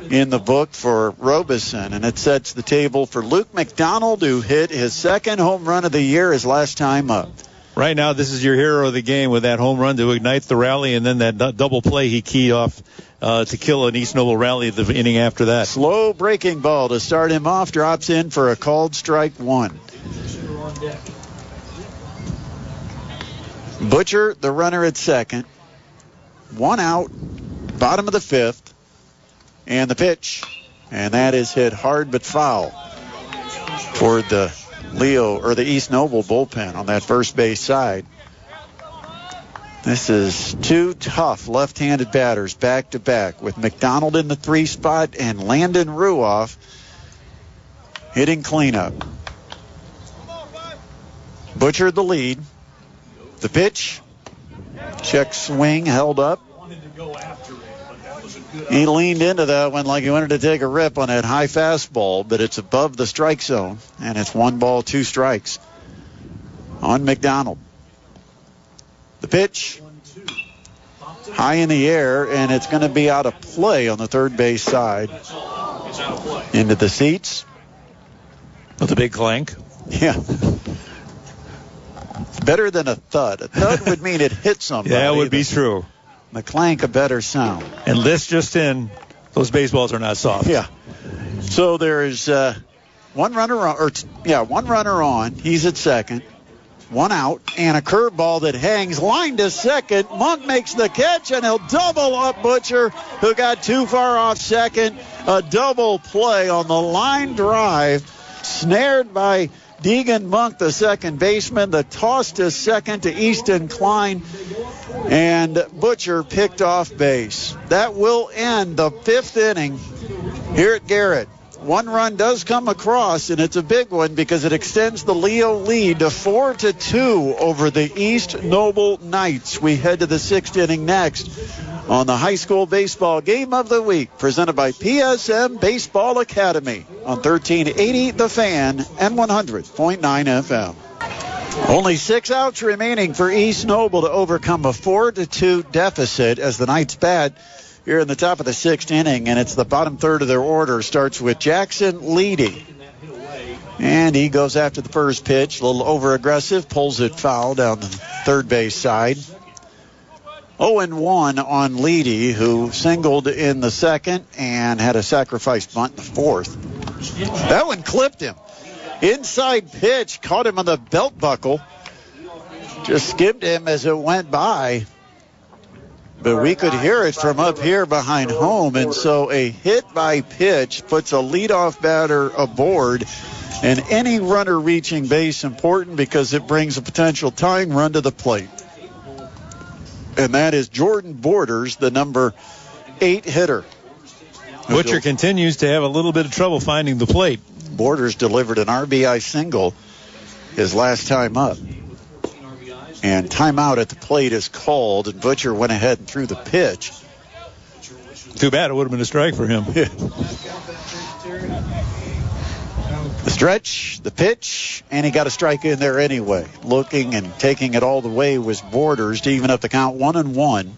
Speaker 1: in the book for Robeson, and it sets the table for Luke McDonald, who hit his second home run of the year his last time up.
Speaker 2: Right now, this is your hero of the game with that home run to ignite the rally, and then that double play he keyed off to kill an East Noble rally the inning after that.
Speaker 1: Slow breaking ball to start him off, drops in for a called strike one. Butcher, the runner at second. 1 out, bottom of the 5th, and the pitch. And that is hit hard but foul toward the the East Noble bullpen on that first base side. This is 2 tough left-handed batters back-to-back with McDonald in the 3 spot and Landon Ruoff hitting cleanup. Butcher the lead. The pitch. Check swing held up. He leaned into that one like he wanted to take a rip on that high fastball, but it's above the strike zone, and it's 1 ball, 2 strikes on McDonald. The pitch high in the air, and it's going to be out of play on the third base side. Into the seats.
Speaker 2: With a big clank.
Speaker 1: Yeah. Better than a thud. A thud would mean it hit somebody.
Speaker 2: Yeah, that would be true.
Speaker 1: The clank, a better sound.
Speaker 2: And list just in, those baseballs are not soft.
Speaker 1: Yeah. So there's one runner on. He's at second. 1 out, and a curveball that hangs. Line to second. Monk makes the catch, and he'll double up Butcher, who got too far off second. A double play on the line drive. Snared by Deegan Monk, the second baseman. The toss to second to Easton Klein, and Butcher picked off base. That will end the 5th inning here at Garrett. 1 run does come across, and it's a big one because it extends the Leo lead to 4-2 over the East Noble Knights. We head to the 6th inning next on the high school baseball game of the week, presented by PSM Baseball Academy on 1380 The Fan and 100.9 FM. Only 6 outs remaining for East Noble to overcome a 4-2 deficit as the Knights bat here in the top of the 6th inning, and it's the bottom third of their order. Starts with Jackson Leedy, and he goes after the first pitch, a little over-aggressive, pulls it foul down the third base side. 0-1 on Leedy, who singled in the second and had a sacrifice bunt in the 4th. That one clipped him. Inside pitch, caught him on the belt buckle. Just skimmed him as it went by. But we could hear it from up here behind home, and so a hit by pitch puts a leadoff batter aboard, and any runner reaching base important because it brings a potential tying run to the plate. And that is Jordan Borders, the number 8 hitter.
Speaker 2: Butcher continues to have a little bit of trouble finding the plate.
Speaker 1: Borders delivered an RBI single his last time up. And timeout at the plate is called, and Butcher went ahead and threw the pitch.
Speaker 2: Too bad, it would have been a strike for him.
Speaker 1: Yeah. The stretch, the pitch, and he got a strike in there anyway. Looking and taking it all the way was Borders to even up the count 1-1.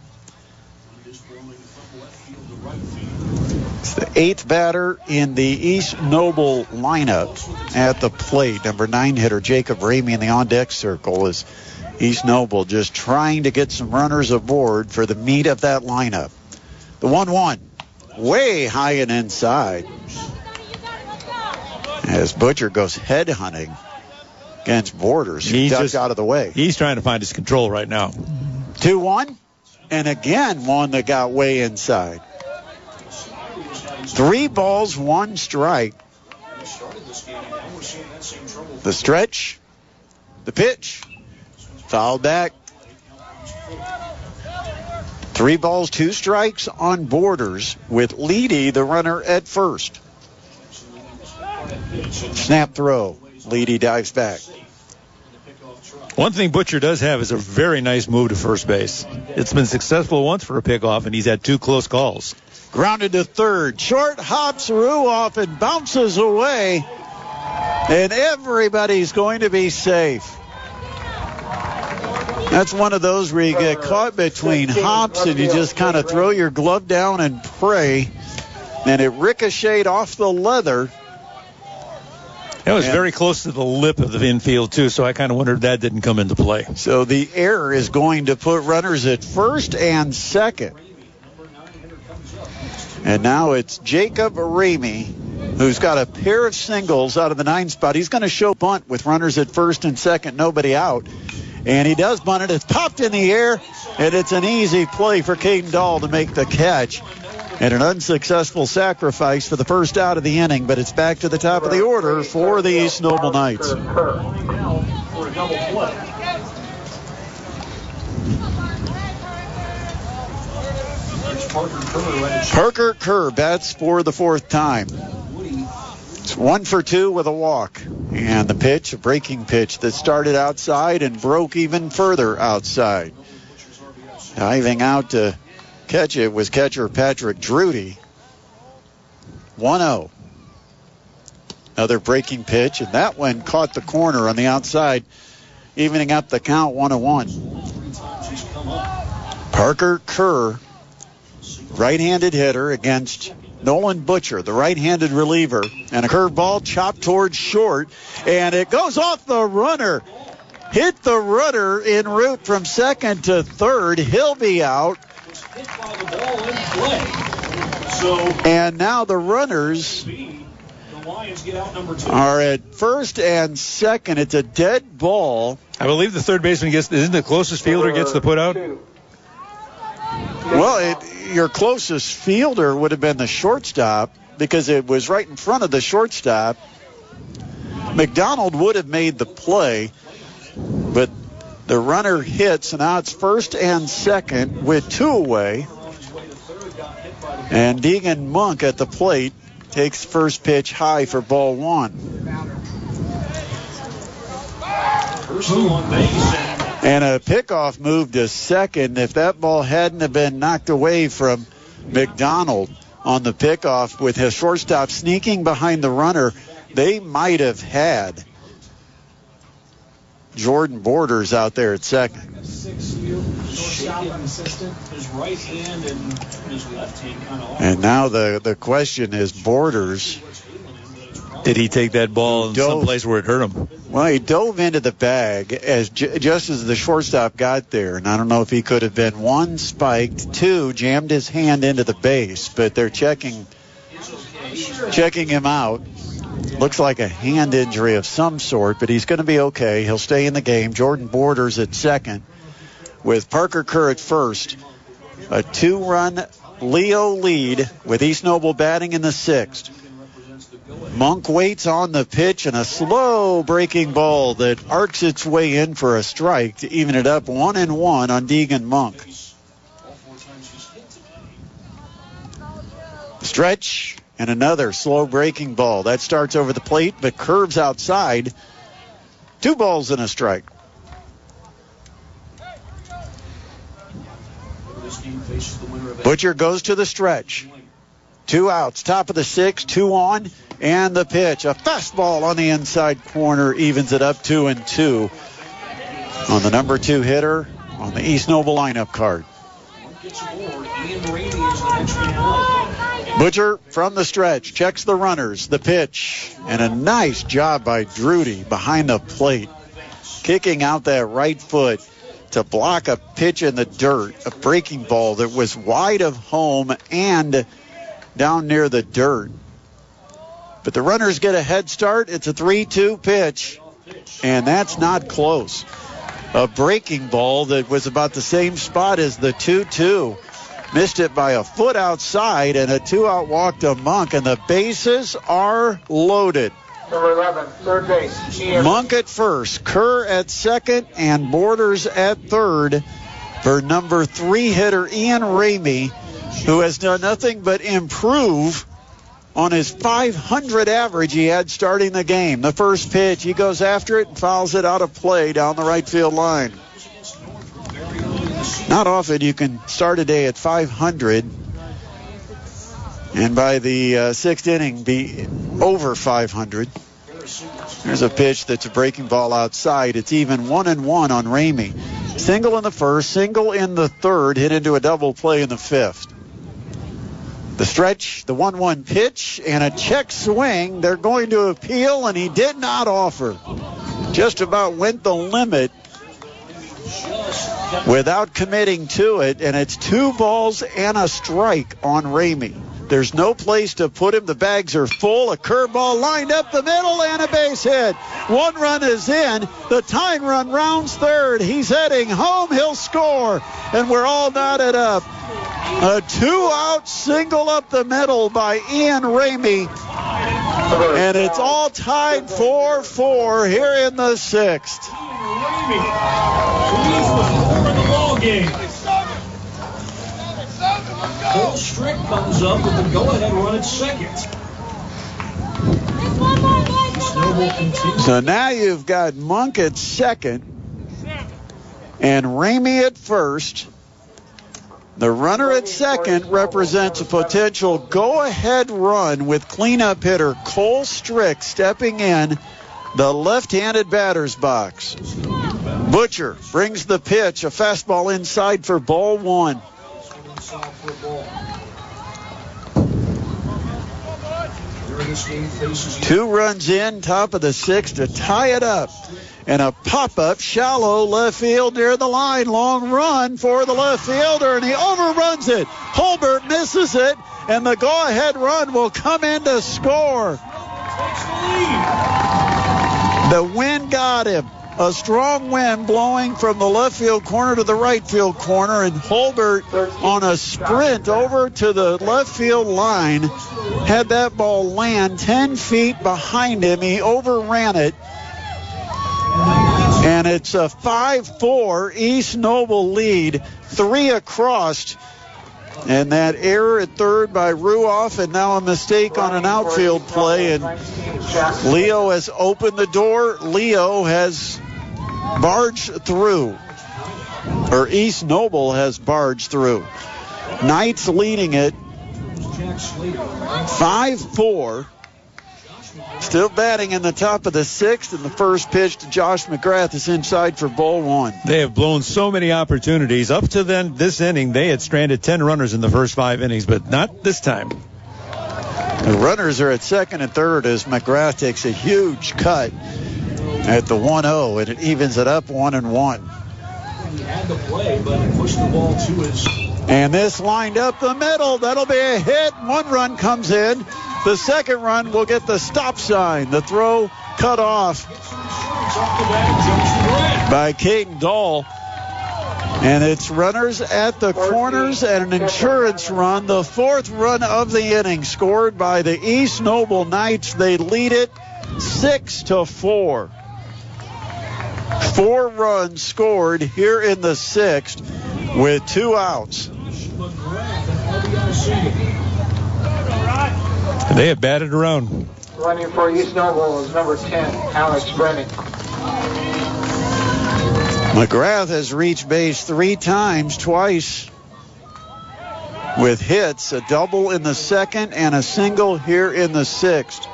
Speaker 1: It's the 8th batter in the East Noble lineup at the plate. Number 9 hitter Jacob Ramey in the on-deck circle is East Noble just trying to get some runners aboard for the meat of that lineup. The 1-1, way high and inside. As Butcher goes head hunting against Borders. He ducked out of the way.
Speaker 2: He's trying to find his control right now.
Speaker 1: 2-1, and again one that got way inside. 3 balls, 1 strike. The stretch, the pitch, fouled back. 3 balls, 2 strikes on Borders with Leedy, the runner, at first. Snap throw. Leedy dives back.
Speaker 2: One thing Butcher does have is a very nice move to first base. It's been successful once for a pickoff, and he's had 2 close calls.
Speaker 1: Grounded to third. Short hops Ruoff and bounces away. And everybody's going to be safe. That's one of those where you get caught between hops and you just kind of throw your glove down and pray. And it ricocheted off the leather.
Speaker 2: That was very close to the lip of the infield, too, so I kind of wondered if that didn't come into play.
Speaker 1: So the error is going to put runners at first and second. And now it's Jacob Ramey, who's got a pair of singles out of the 9 spot. He's going to show bunt with runners at first and second, nobody out. And he does bunt it. It's popped in the air, and it's an easy play for Caden Dahl to make the catch. And an unsuccessful sacrifice for the first out of the inning, but it's back to the top of the order for the East Noble Knights. Parker Kerr bats for the 4th time. It's 1 for 2 with a walk. And the pitch, a breaking pitch that started outside and broke even further outside. Diving out to catch it was catcher Patrick Drudy. 1-0. Another breaking pitch, and that one caught the corner on the outside, evening up the count 1-1. Parker Kerr, right-handed hitter against Nolan Butcher, the right-handed reliever, and a curveball chopped towards short, and it goes off the runner. Hit the runner en route from second to third. He'll be out. And now the runners are at first and second. It's a dead ball.
Speaker 2: I believe the third baseman isn't the closest fielder gets the put out?
Speaker 1: Well, your closest fielder would have been the shortstop because it was right in front of the shortstop. McDonald would have made the play, but the runner hits, and now it's first and second with 2 away. And Deegan Monk at the plate takes first pitch high for ball 1. And a pickoff move to second. If that ball hadn't have been knocked away from McDonald on the pickoff with his shortstop sneaking behind the runner, they might have had Jordan Borders out there at second. And now the question is Borders.
Speaker 2: Did he take that ball in some place where it hurt him?
Speaker 1: Well, he dove into the bag just as the shortstop got there. And I don't know if he could have been 1, spiked, 2, jammed his hand into the base. But they're checking him out. Looks like a hand injury of some sort, but he's going to be okay. He'll stay in the game. Jordan Borders at second with Parker Kerr at first. A 2-run Leo lead with East Noble batting in the 6th. Monk waits on the pitch, and a slow breaking ball that arcs its way in for a strike to even it up 1-1 on Deegan Monk. Stretch, and another slow breaking ball. That starts over the plate, but curves outside. 2 balls and a strike. Butcher goes to the stretch. 2 outs, top of the 6th, 2 on, and the pitch. A fastball on the inside corner evens it up 2-2 on the number 2 hitter on the East Noble lineup card. Butcher from the stretch, checks the runners, the pitch, and a nice job by Drudy behind the plate, kicking out that right foot to block a pitch in the dirt, a breaking ball that was wide of home and down near the dirt. But the runners get a head start. It's a 3-2 pitch, and that's not close. A breaking ball that was about the same spot as the 2-2. Missed it by a foot outside, and a 2-out walk to Monk, and the bases are loaded.
Speaker 3: Number 11, third base, Ian.
Speaker 1: Monk at first, Kerr at second, and Borders at third for number 3 hitter Ian Ramey, who has done nothing but improve on his .500 average he had starting the game. The first pitch, he goes after it and fouls it out of play down the right field line. Not often you can start a day at .500 and by the 6th inning be over .500. There's a pitch that's a breaking ball outside. It's even 1-1 on Ramey. Single in the first, single in the third, hit into a double play in the 5th. The stretch, the 1-1 pitch, and a check swing. They're going to appeal, and he did not offer. Just about went the limit without committing to it, and it's 2 balls and a strike on Ramey. There's no place to put him. The bags are full. A curveball lined up the middle and a base hit. 1 run is in. The tying run rounds third. He's heading home. He'll score, and we're all knotted up. A 2-out single up the middle by Ian Ramey, and it's all tied 4-4 here in the 6th.
Speaker 4: Cole Strick comes up with the go-ahead run at second.
Speaker 1: So now you've got Monk at second and Ramey at first. The runner at second represents a potential go-ahead run with cleanup hitter Cole Strick stepping in the left-handed batter's box. Butcher brings the pitch, a fastball inside for ball 1. 2 runs in, top of the 6th to tie it up. And a pop-up, shallow left field near the line. Long run for the left fielder, and he overruns it. Holbert misses it, and the go-ahead run will come in to score. The wind got him. A strong wind blowing from the left field corner to the right field corner, and Holbert on a sprint over to the left field line had that ball land 10 feet behind him. He overran it, and it's a 5-4 East Noble lead, 3 across. And that error at third by Ruoff, and now a mistake on an outfield play, and Leo has opened the door. Leo has barged through, or East Noble has barged through. Knights leading it 5-4. Still batting in the top of the 6th, and the first pitch to Josh McGrath is inside for ball 1.
Speaker 2: They have blown so many opportunities. Up to then, this inning, they had stranded 10 runners in the first 5 innings, but not this time.
Speaker 1: The runners are at second and third as McGrath takes a huge cut at the 1-0, and it evens it up 1-1.
Speaker 4: He had the play, but pushed the ball to his...
Speaker 1: And this lined up the middle. That'll be a hit. 1 run comes in. The second run will get the stop sign. The throw cut off by Caden Dahl. And it's runners at the corners and an insurance run. The 4th run of the inning scored by the East Noble Knights. They lead it 6-4. 4 runs scored here in the 6th with 2 outs.
Speaker 2: They have batted around.
Speaker 3: Running for East Noble is number 10, Alex Brennan.
Speaker 1: McGrath has reached base 3 times, twice with hits, a double in the 2nd and a single here in the 6th.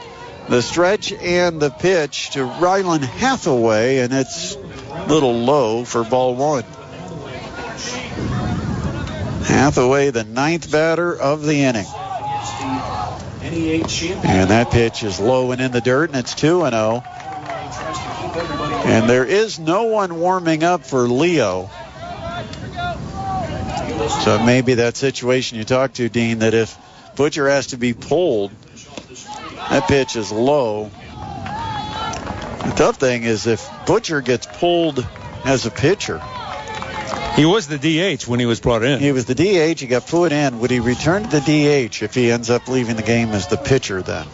Speaker 1: The stretch and the pitch to Ryland Hathaway, and it's a little low for ball 1. Hathaway, the 9th batter of the inning.
Speaker 4: 78 champion.
Speaker 1: And that pitch is low and in the dirt, and it's 2-0. And there is no one warming up for Leo. So maybe that situation you talked to, Dean, that if Butcher has to be pulled, that pitch is low. The tough thing is if Butcher gets pulled as a pitcher.
Speaker 2: He was the DH when he was brought in.
Speaker 1: He was the DH. He got put in. Would he return to the DH if he ends up leaving the game as the pitcher then?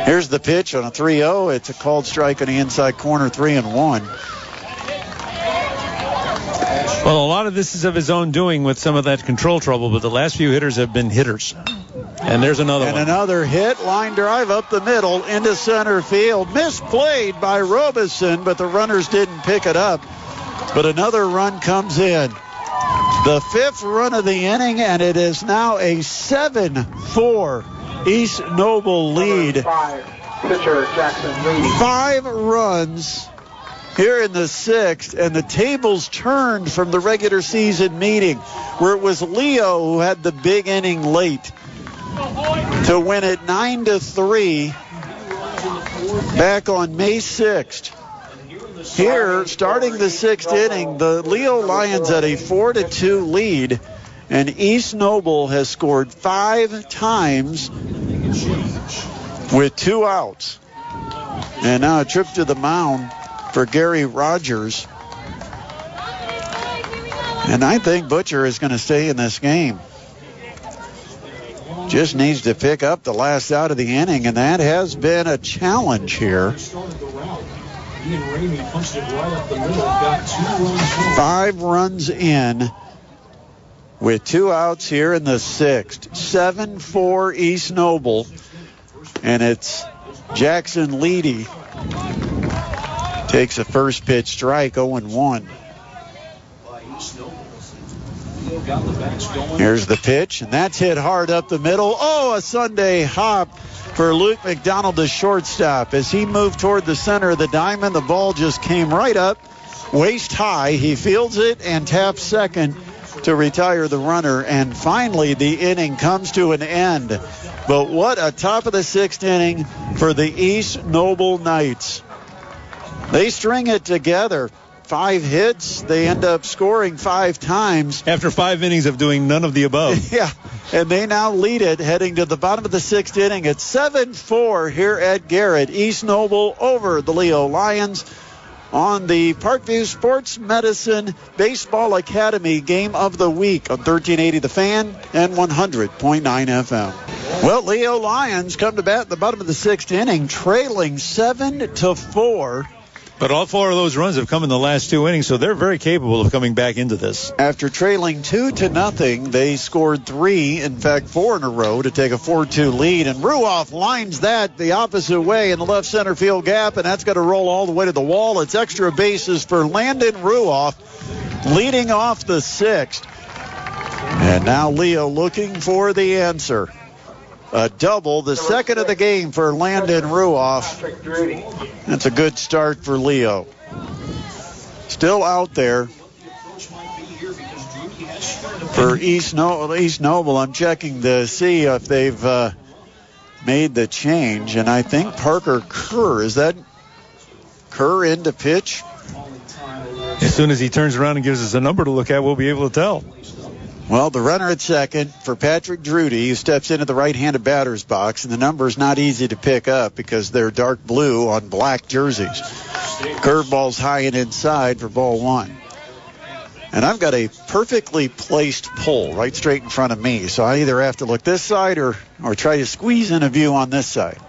Speaker 1: Here's the pitch on a 3-0. It's a called strike on the inside corner, 3-1.
Speaker 2: Well, a lot of this is of his own doing with some of that control trouble, but the last few hitters have been hitters. And there's another one.
Speaker 1: And another hit, line drive up the middle into center field. Misplayed by Robeson, but the runners didn't pick it up. But another run comes in. The 5th run of the inning, and it is now a 7-4 East Noble lead.
Speaker 3: Pitcher Jackson leading.
Speaker 1: 5 runs here in the 6th, and the tables turned from the regular season meeting where it was Leo who had the big inning late to win it 9-3 back on May 6th. Here, starting the 6th inning, the Leo Lions had a 4-2 lead, and East Noble has scored 5 times with 2 outs. And now a trip to the mound for Gary Rogers. And I think Butcher is going to stay in this game. Just needs to pick up the last out of the inning, and that has been a challenge here. 5 runs in with 2 outs here in the 6th. 7-4 East Noble, and it's Jackson Leedy takes a first pitch strike, 0-1. Here's the pitch, and that's hit hard up the middle. Oh, a Sunday hop for Luke McDonald, the shortstop. As he moved toward the center of the diamond, the ball just came right up, waist high. He fields it and taps second to retire the runner. And finally, the inning comes to an end. But what a top of the 6th inning for the East Noble Knights. They string it together. 5 hits. They end up scoring 5 times.
Speaker 2: After 5 innings of doing none of the above.
Speaker 1: Yeah, and they now lead it heading to the bottom of the 6th inning. It's 7-4 here at Garrett. East Noble over the Leo Lions on the Parkview Sports Medicine Baseball Academy Game of the Week on 1380 The Fan and 100.9 FM. Well, Leo Lions come to bat at the bottom of the 6th inning, trailing 7-4.
Speaker 2: But all 4 of those runs have come in the last 2 innings, so they're very capable of coming back into this.
Speaker 1: After trailing 2-0, they scored 3, in fact 4 in a row to take a 4-2 lead. And Ruoff lines that the opposite way in the left center field gap, and that's got to roll all the way to the wall. It's extra bases for Landon Ruoff, leading off the 6th. And now Leo looking for the answer. A double, the second of the game for Landon Ruoff. That's a good start for Leo. Still out there for East Noble. I'm checking to see if they've made the change. And I think Parker Kerr, is that Kerr in to pitch?
Speaker 2: As soon as he turns around and gives us a number to look at, we'll be able to tell.
Speaker 1: Well, the runner at second for Patrick Drudy, who steps into the right-handed batter's box, and the number's not easy to pick up because they're dark blue on black jerseys. Curveball's high and inside for ball 1. And I've got a perfectly placed pole right straight in front of me, so I either have to look this side or try to squeeze in a view on this side.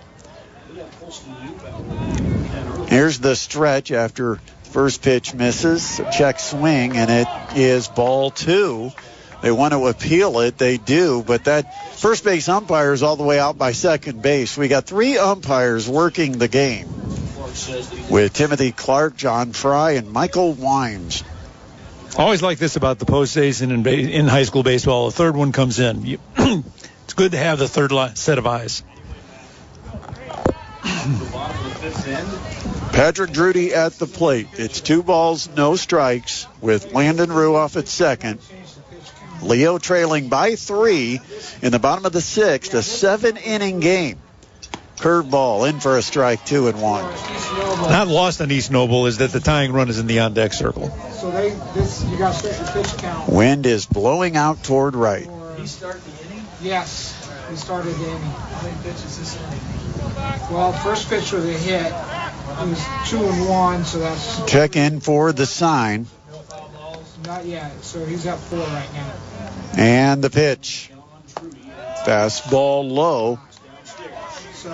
Speaker 1: Here's the stretch after first pitch misses, check swing, and it is ball 2. They want to appeal it. They do, but that first base umpire is all the way out by second base. We got 3 umpires working the game with Timothy Clark, John Fry, and Michael Wimes.
Speaker 2: Always like this about the postseason in high school baseball. A third one comes in. It's good to have the third set of eyes.
Speaker 1: Patrick Drudy at the plate. It's 2 balls, no strikes with Landon Ruoff at second. Leo trailing by 3 in the bottom of the 6th, a 7-inning game. Curveball in for a strike, 2-1.
Speaker 2: Not lost on East Noble is that the tying run is in the on-deck circle.
Speaker 3: So you got special pitch count.
Speaker 1: Wind is blowing out toward right.
Speaker 3: Did he start the inning? Yes, he started the inning. How many pitches this inning? Well, first pitch was a hit. It was 2-1, so that's...
Speaker 1: Check in for the sign.
Speaker 3: Not yet, so he's up 4 right now.
Speaker 1: And the pitch. Fastball low.
Speaker 3: So,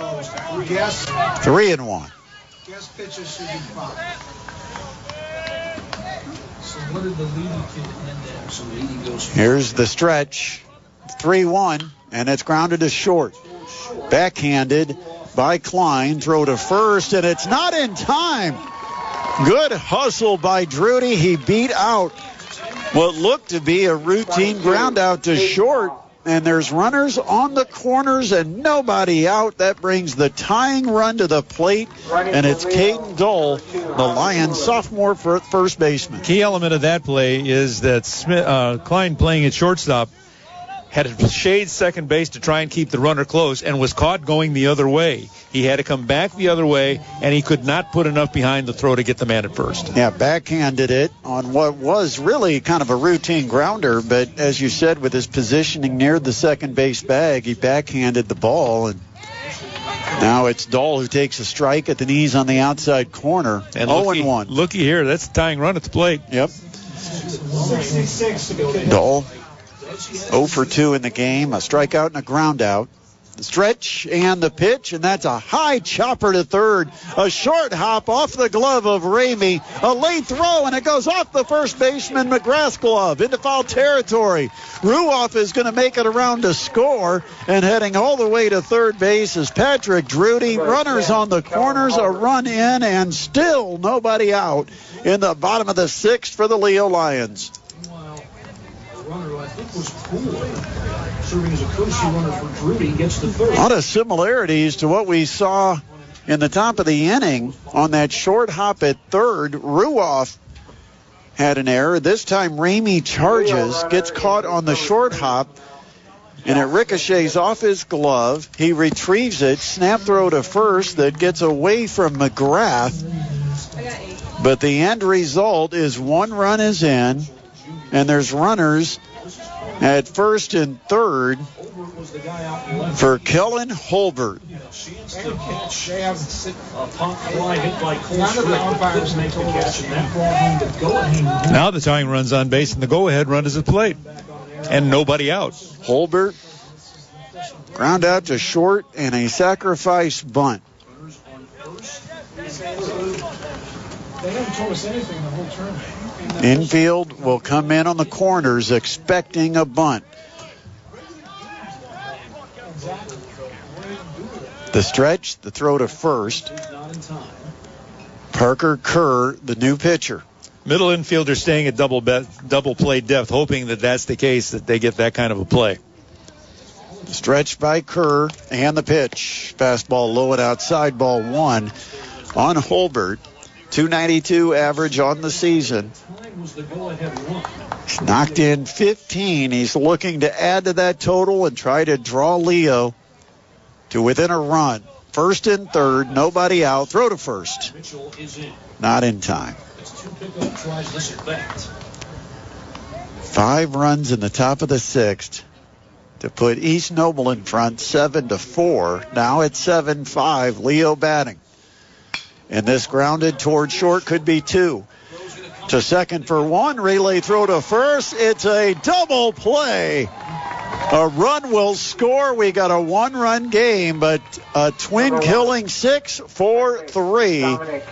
Speaker 3: guess
Speaker 1: 3-1.
Speaker 3: Guess pitches should be 5.
Speaker 4: So what did the leading kid end at? So leading goes.
Speaker 1: Here's the stretch. 3-1, and it's grounded to short. Backhanded by Klein. Throw to first, and it's not in time. Good hustle by Drudy. He beat out what looked to be a routine ground out to short. And there's runners on the corners and nobody out. That brings the tying run to the plate. And it's Caden Dole, the Lions sophomore first baseman.
Speaker 2: Key element of that play is that Klein, playing at shortstop, had to shade second base to try and keep the runner close and was caught going the other way. He had to come back the other way, and he could not put enough behind the throw to get the man at first.
Speaker 1: Yeah, backhanded it on what was really kind of a routine grounder, but as you said, with his positioning near the second base bag, he backhanded the ball, and now it's Dahl who takes a strike at the knees on the outside corner. And 0-1.
Speaker 2: Looky here, that's the tying run at the plate.
Speaker 1: Yep.
Speaker 3: 66.
Speaker 1: Dahl 0 for 2 in the game, a strikeout and a ground out. The stretch and the pitch, and that's a high chopper to third. A short hop off the glove of Ramey. A late throw, and it goes off the first baseman McGrath's glove into foul territory. Ruoff is going to make it around to score, and heading all the way to third base is Patrick Drudy. Runners on the corners, a run in, and still nobody out in the bottom of the 6th for the Leo Lions.
Speaker 4: Runner, I think, was Poole, serving as a courtesy runner for Drudy, gets the third.
Speaker 1: A lot of similarities to what we saw in the top of the inning on that short hop at third. Ruoff had an error. This time Ramey charges, gets caught on the short hop, and it ricochets off his glove. He retrieves it, snap throw to first that gets away from McGrath. But the end result is 1 run is in, and there's runners at first and third for Kellen Holbert.
Speaker 2: Now the tying run's on base, and the go-ahead run is at the plate. And nobody out.
Speaker 1: Holbert, ground out to short, and a sacrifice bunt.
Speaker 3: They haven't told us anything the whole tournament.
Speaker 1: Infield will come in on the corners expecting a bunt. The stretch, the throw to first. Parker Kerr, the new pitcher.
Speaker 2: Middle infielder staying at double play depth, hoping that that's the case, that they get that kind of a play.
Speaker 1: Stretched by Kerr, and the pitch. Fastball low and outside, ball 1 on Holbert. 292 average on the season. He's knocked in 15. He's looking to add to that total and try to draw Leo to within a run. First and third, nobody out. Throw to first. Not in time. 5 runs in the top of the 6th to put East Noble in front, 7-4. Now it's 7-5. Leo batting. And this grounded toward short could be 2. To second for 1. Relay throw to first. It's a double play. A run will score. We got a 1-run game, but a twin killing 6-4-3.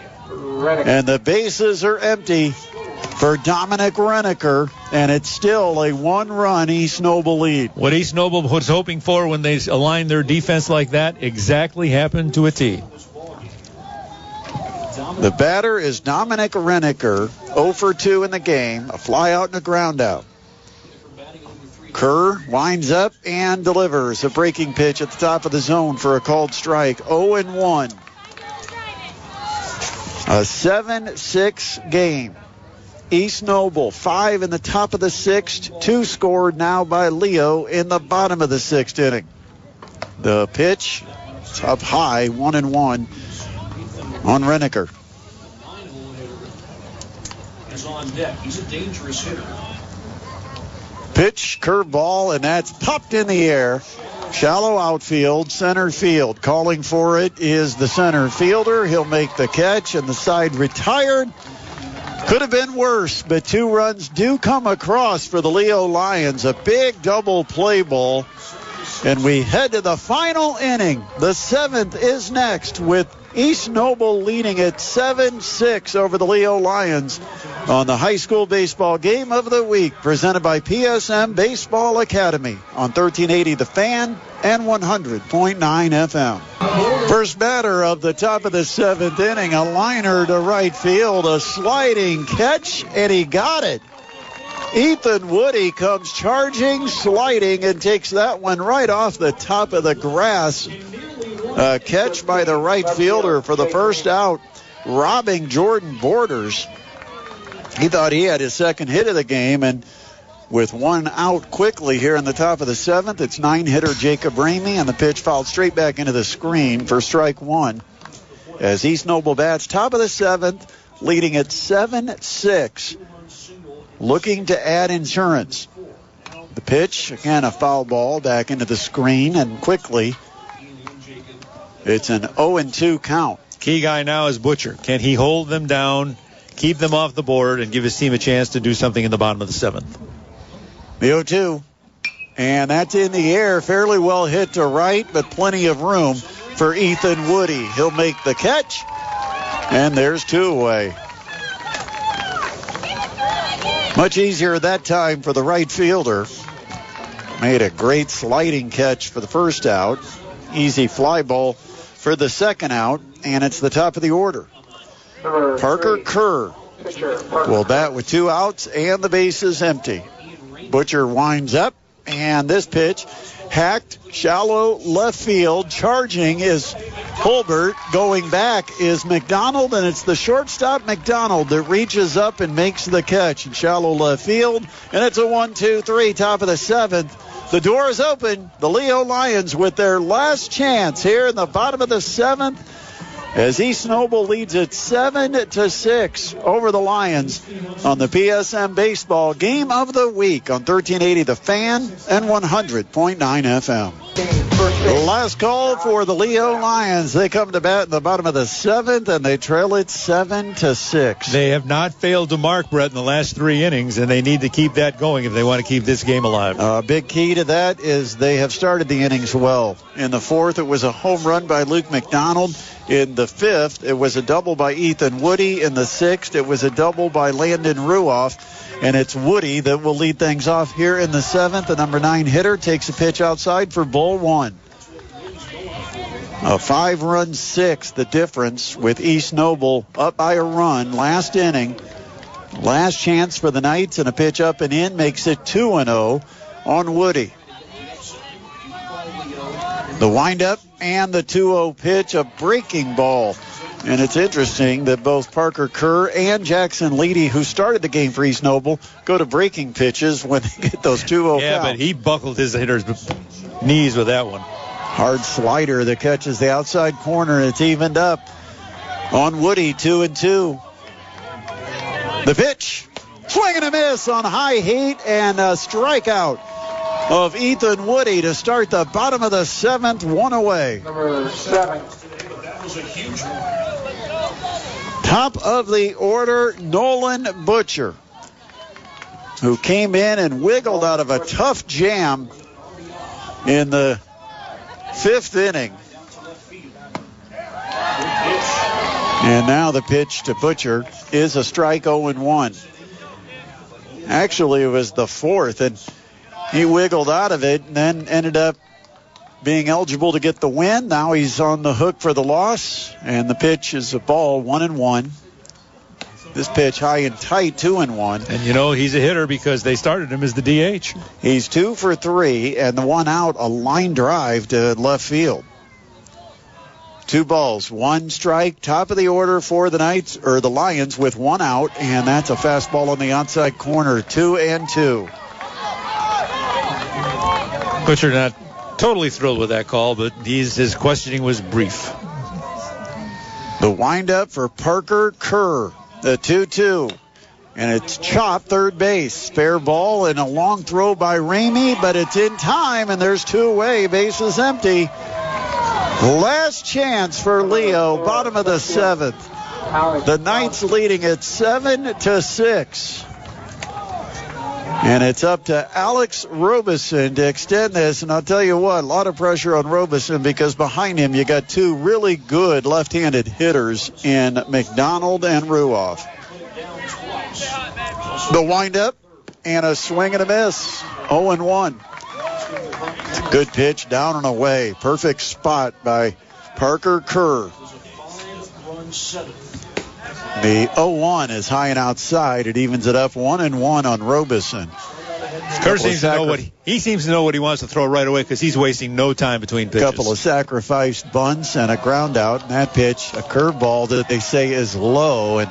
Speaker 1: And the bases are empty for Dominic Reneker, and it's still a 1-run East Noble lead.
Speaker 2: What East Noble was hoping for when they aligned their defense like that exactly happened to a T.
Speaker 1: The batter is Dominic Reneker, 0 for 2 in the game, a fly out and a ground out. Kerr winds up and delivers a breaking pitch at the top of the zone for a called strike. 0-1. A 7-6 game. East Noble. 5 in the top of the 6th. 2 scored now by Leo in the bottom of the 6th inning. The pitch, it's up high, 1-1 on Renneker.
Speaker 4: Is on deck. He's a dangerous hitter.
Speaker 1: Pitch, curveball, and that's popped in the air. Shallow outfield, center field. Calling for it is the center fielder. He'll make the catch, and the side retired. Could have been worse, but 2 runs do come across for the Leo Lions. A big double play ball. And we head to the final inning. The 7th is next with East Noble leading at 7-6 over the Leo Lions on the high school baseball game of the week, presented by PSM Baseball Academy on 1380 The Fan and 100.9 FM. First batter of the top of the 7th inning, a liner to right field, a sliding catch, and he got it. Ethan Woody comes charging, sliding, and takes that one right off the top of the grass. A catch by the right fielder for the first out, robbing Jordan Borders. He thought he had his second hit of the game, and with 1 out quickly here in the top of the 7th, it's 9-hitter Jacob Ramey, and the pitch fouled straight back into the screen for strike 1. As East Noble bats top of the 7th, leading at 7-6. Looking to add insurance. The pitch, again, a foul ball back into the screen, and quickly it's an 0-2 count.
Speaker 2: Key guy now is Butcher. Can he hold them down, keep them off the board, and give his team a chance to do something in the bottom of the 7th?
Speaker 1: The 0-2. And that's in the air, fairly well hit to right, but plenty of room for Ethan Woody. He'll make the catch, and there's 2 away. Much easier that time for the right fielder. Made a great sliding catch for the first out. Easy fly ball for the second out, and it's the top of the order. Parker Kerr will bat with 2 outs and the bases empty. Butcher winds up, and this pitch hacked shallow left field. Charging is Holbert. Going back is McDonald, and it's the shortstop McDonald that reaches up and makes the catch in shallow left field. And it's a 1-2-3, top of the 7th. The door is open. The Leo Lions with their last chance here in the bottom of the 7th, as East Noble leads at 7-6 over the Lions on the PSM Baseball Game of the Week on 1380 The Fan and 100.9 FM. The last call for the Leo Lions. They come to bat in the bottom of the 7th, and they trail it 7-6.
Speaker 2: They have not failed to mark, Brett, in the last 3 innings, and they need to keep that going if they want to keep this game alive.
Speaker 1: A big key to that is they have started the innings well. In the 4th, it was a home run by Luke McDonald. In the 5th, it was a double by Ethan Woody. In the 6th, it was a double by Landon Ruoff. And it's Woody that will lead things off here in the 7th. The number 9 hitter takes a pitch outside for ball 1. A 5-run 6th, the difference with East Noble up by a run last inning. Last chance for the Knights, and a pitch up and in makes it 2-0 on Woody. The windup and the 2-0 pitch, a breaking ball. And it's interesting that both Parker Kerr and Jackson Leedy, who started the game for East Noble, go to breaking pitches when they get those 2-0
Speaker 2: Yeah,
Speaker 1: counts.
Speaker 2: but he buckled his hitter's knees with that one.
Speaker 1: Hard slider that catches the outside corner. It's evened up on Woody, 2-2. The pitch, swing and a miss on high heat, and a strikeout of Ethan Woody to start the bottom of the 7th, 1 away.
Speaker 3: Number 7.
Speaker 4: That was a huge one.
Speaker 1: Top of the order, Nolan Butcher, who came in and wiggled out of a tough jam in the 5th inning. And now the pitch to Butcher is a strike, 0-1. Actually, it was the 4th, and he wiggled out of it and then ended up being eligible to get the win. Now he's on the hook for the loss, and the pitch is a ball, 1-1. This pitch high and tight, 2-1.
Speaker 2: And, you know, he's a hitter because they started him as the DH.
Speaker 1: He's 2 for 3, and the 1 out, a line drive to left field. 2 balls, 1 strike. Top of the order for the Lions with 1 out, and that's a fastball on the outside corner. 2-2.
Speaker 2: Butcher not totally thrilled with that call, but his questioning was brief.
Speaker 1: The windup for Parker Kerr, the 2-2. And it's chopped third base. Spare ball and a long throw by Ramey, but it's in time, and there's 2 away. Base is empty. Last chance for Leo, bottom of the 7th. The Knights leading at 7-6. And it's up to Alex Robeson to extend this. And I'll tell you what, a lot of pressure on Robeson because behind him you got 2 really good left-handed hitters in McDonald and Ruoff. The windup and a swing and a miss. 0-1. It's a good pitch down and away. Perfect spot by Parker Kerr. The 0-1 is high and outside. It evens it up 1-1 on Robeson.
Speaker 2: Kerr seems to know what he wants to throw right away because he's wasting no time between pitches.
Speaker 1: Couple of sacrificed bunts and a ground out. And that pitch, a curveball that they say is low. And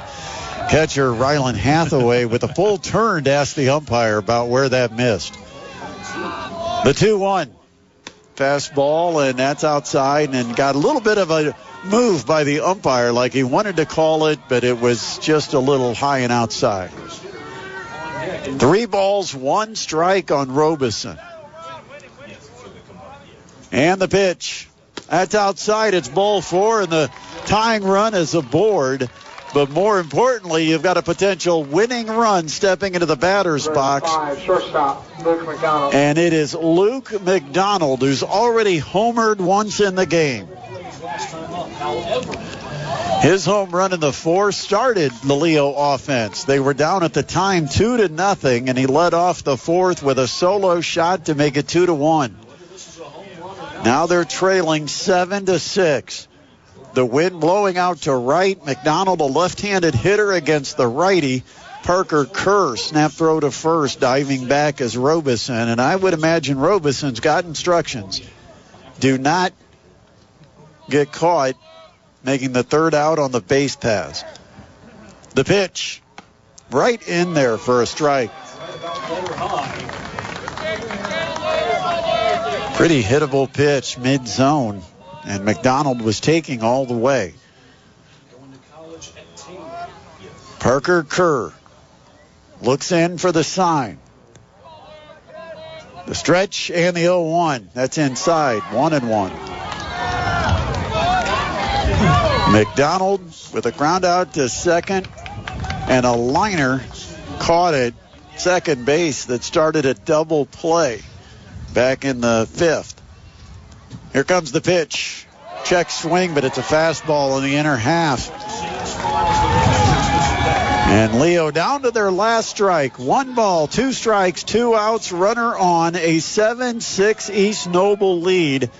Speaker 1: catcher Rylan Hathaway with a full turn to ask the umpire about where that missed. The 2-1 fastball, and that's outside, and got a little bit of a move by the umpire, like he wanted to call it, but it was just a little high and outside. 3 balls, 1 strike on Robeson. And the pitch. That's outside. It's ball 4, and the tying run is aboard. But more importantly, you've got a potential winning run stepping into the batter's box.
Speaker 3: 5, shortstop, Luke McDonald.
Speaker 1: And it is Luke McDonald, who's already homered once in the game. His home run in the 4th started the Leo offense. They were down at the time 2-0, and he led off the 4th with a solo shot to make it 2-1. Now they're trailing 7-6. The wind blowing out to right. McDonald, a left-handed hitter against the righty. Parker Kerr, snap throw to first, diving back as Robeson. And I would imagine Robeson's got instructions. Do not get caught making the 3rd out on the base pass. The pitch, right in there for a strike. Pretty hittable pitch, mid-zone. And McDonald was taking all the way. Parker Kerr looks in for the sign. The stretch and the 0-1. That's inside. 1-1. McDonald with a ground out to second. And a liner caught at second base that started a double play back in the 5th. Here comes the pitch. Check swing, but it's a fastball in the inner half. And Leo down to their last strike. 1 ball, 2 strikes, 2 outs, runner on. A 7-6 East Noble lead.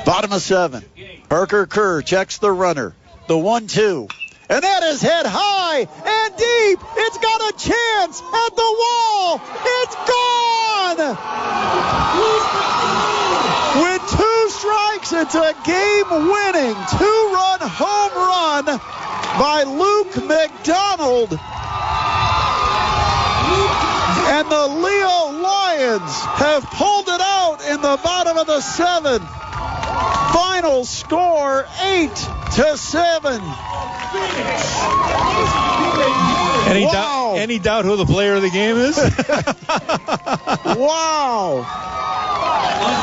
Speaker 1: Bottom of 7. Parker Kerr checks the runner. The 1-2. And that is hit high and deep. It's got a chance at the wall. It's gone. With 2 strikes, it's a game-winning 2-run home run by Luke McDonald. And the Leo Lions have pulled it out in the bottom of the 7th. Final score 8-7.
Speaker 2: Any doubt who the player of the game is?
Speaker 1: Wow.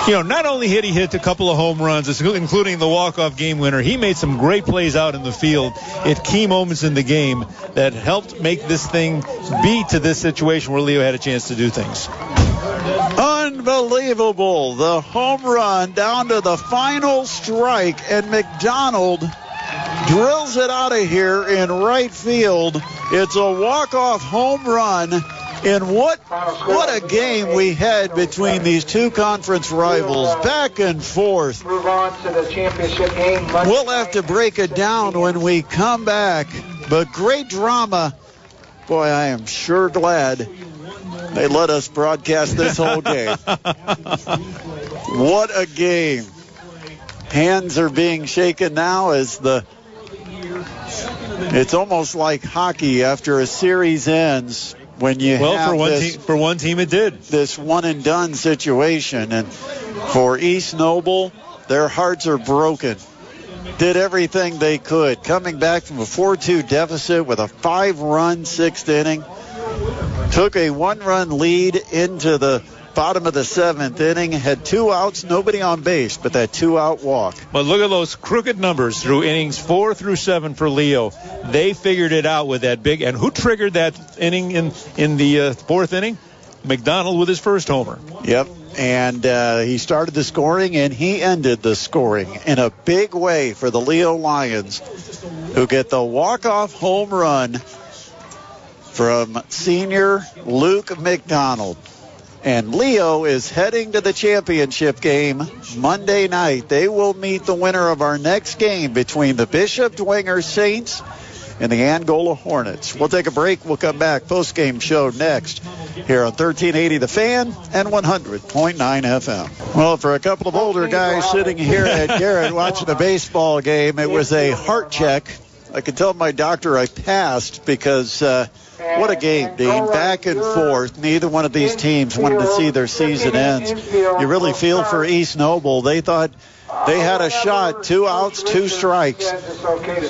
Speaker 2: Not only did he hit a couple of home runs, including the walk-off game winner, he made some great plays out in the field at key moments in the game that helped make this thing be to this situation where Leo had a chance to do things.
Speaker 1: Unbelievable. The home run down to the final strike, and McDonald drills it out of here in right field. It's a walk-off home run. And what a game we had between these 2 conference rivals, back and forth.
Speaker 3: Move on to the championship game.
Speaker 1: We'll have to break it down when we come back. But great drama. Boy, I am sure glad they let us broadcast this whole game. What a game. hands are being shaken now as it's almost like hockey after a series ends when you have
Speaker 2: for one team it did.
Speaker 1: This one and done situation. And for East Noble, their hearts are broken. Did everything they could. Coming back from a 4-2 deficit with a 5-run 6th inning. Took a 1-run lead into the bottom of the 7th inning. Had 2 outs, nobody on base, but that 2-out walk.
Speaker 2: But look at those crooked numbers through innings 4 through 7 for Leo. They figured it out with that big. And who triggered that inning in the 4th inning? McDonald with his first homer.
Speaker 1: Yep. And he started the scoring, and he ended the scoring in a big way for the Leo Lions, who get the walk-off home run from senior Luke McDonald. And Leo is heading to the championship game Monday night. They will meet the winner of our next game between the Bishop Dwenger Saints and the Angola Hornets. We'll take a break. We'll come back. Post-game show next here on 1380 The Fan and 100.9 FM. Well, for a couple of older guys sitting here at Garrett watching the baseball game, it was a heart check. I could tell my doctor I passed because what a game, Dean. Back and forth. Neither one of these teams wanted to see their season ends. You really feel for East Noble. They thought they had a shot, 2 outs, 2 strikes,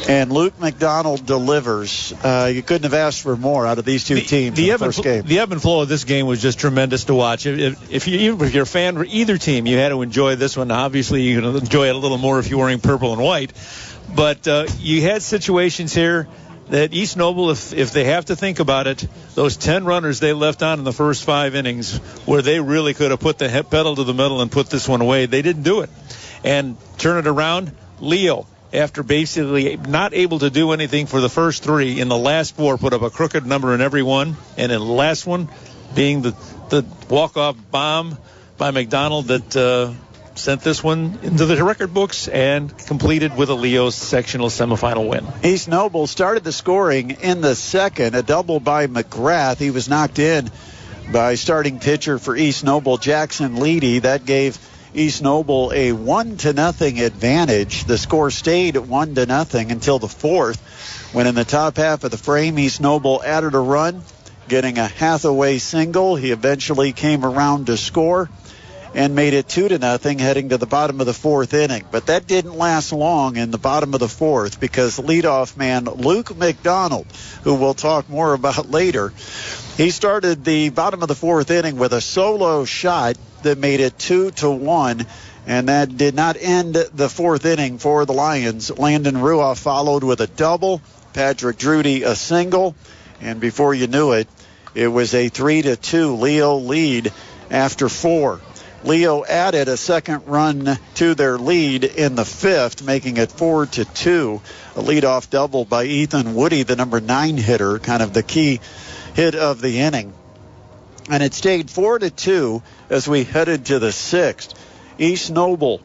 Speaker 1: and Luke McDonald delivers. You couldn't have asked for more out of these two teams in the first game.
Speaker 2: The ebb and flow of this game was just tremendous to watch. If you're a fan for either team, you had to enjoy this one. Obviously, you're going to enjoy it a little more if you're wearing purple and white. But you had situations here that East Noble, if they have to think about it, those 10 runners they left on in the first 5 innings where they really could have put the pedal to the metal and put this one away, they didn't do it. And turn it around, Leo, after basically not able to do anything for the first 3, in the last 4 put up a crooked number in every one, and in the last one being the walk-off bomb by McDonald that sent this one into the record books and completed with a Leo's sectional semifinal win.
Speaker 1: East Noble started the scoring in the 2nd, a double by McGrath. He was knocked in by starting pitcher for East Noble, Jackson Leedy. That gave East Noble a 1-0 advantage. The score stayed at 1-0 until the 4th, when in the top half of the frame, East Noble added a run, getting a Hathaway single. He eventually came around to score and made it 2-0 heading to the bottom of the 4th inning. But that didn't last long in the bottom of the 4th because leadoff man Luke McDonald, who we'll talk more about later, he started the bottom of the 4th inning with a solo shot that made it 2-1, and that did not end the 4th inning for the Lions. Landon Ruoff followed with a double, Patrick Drudy a single, and before you knew it, it was a 3-2 Leo lead after 4. Leo added a second run to their lead in the 5th, making it 4-2. A leadoff double by Ethan Woody, the number 9 hitter, kind of the key hit of the inning. And it stayed 4-2 as we headed to the 6th. East Noble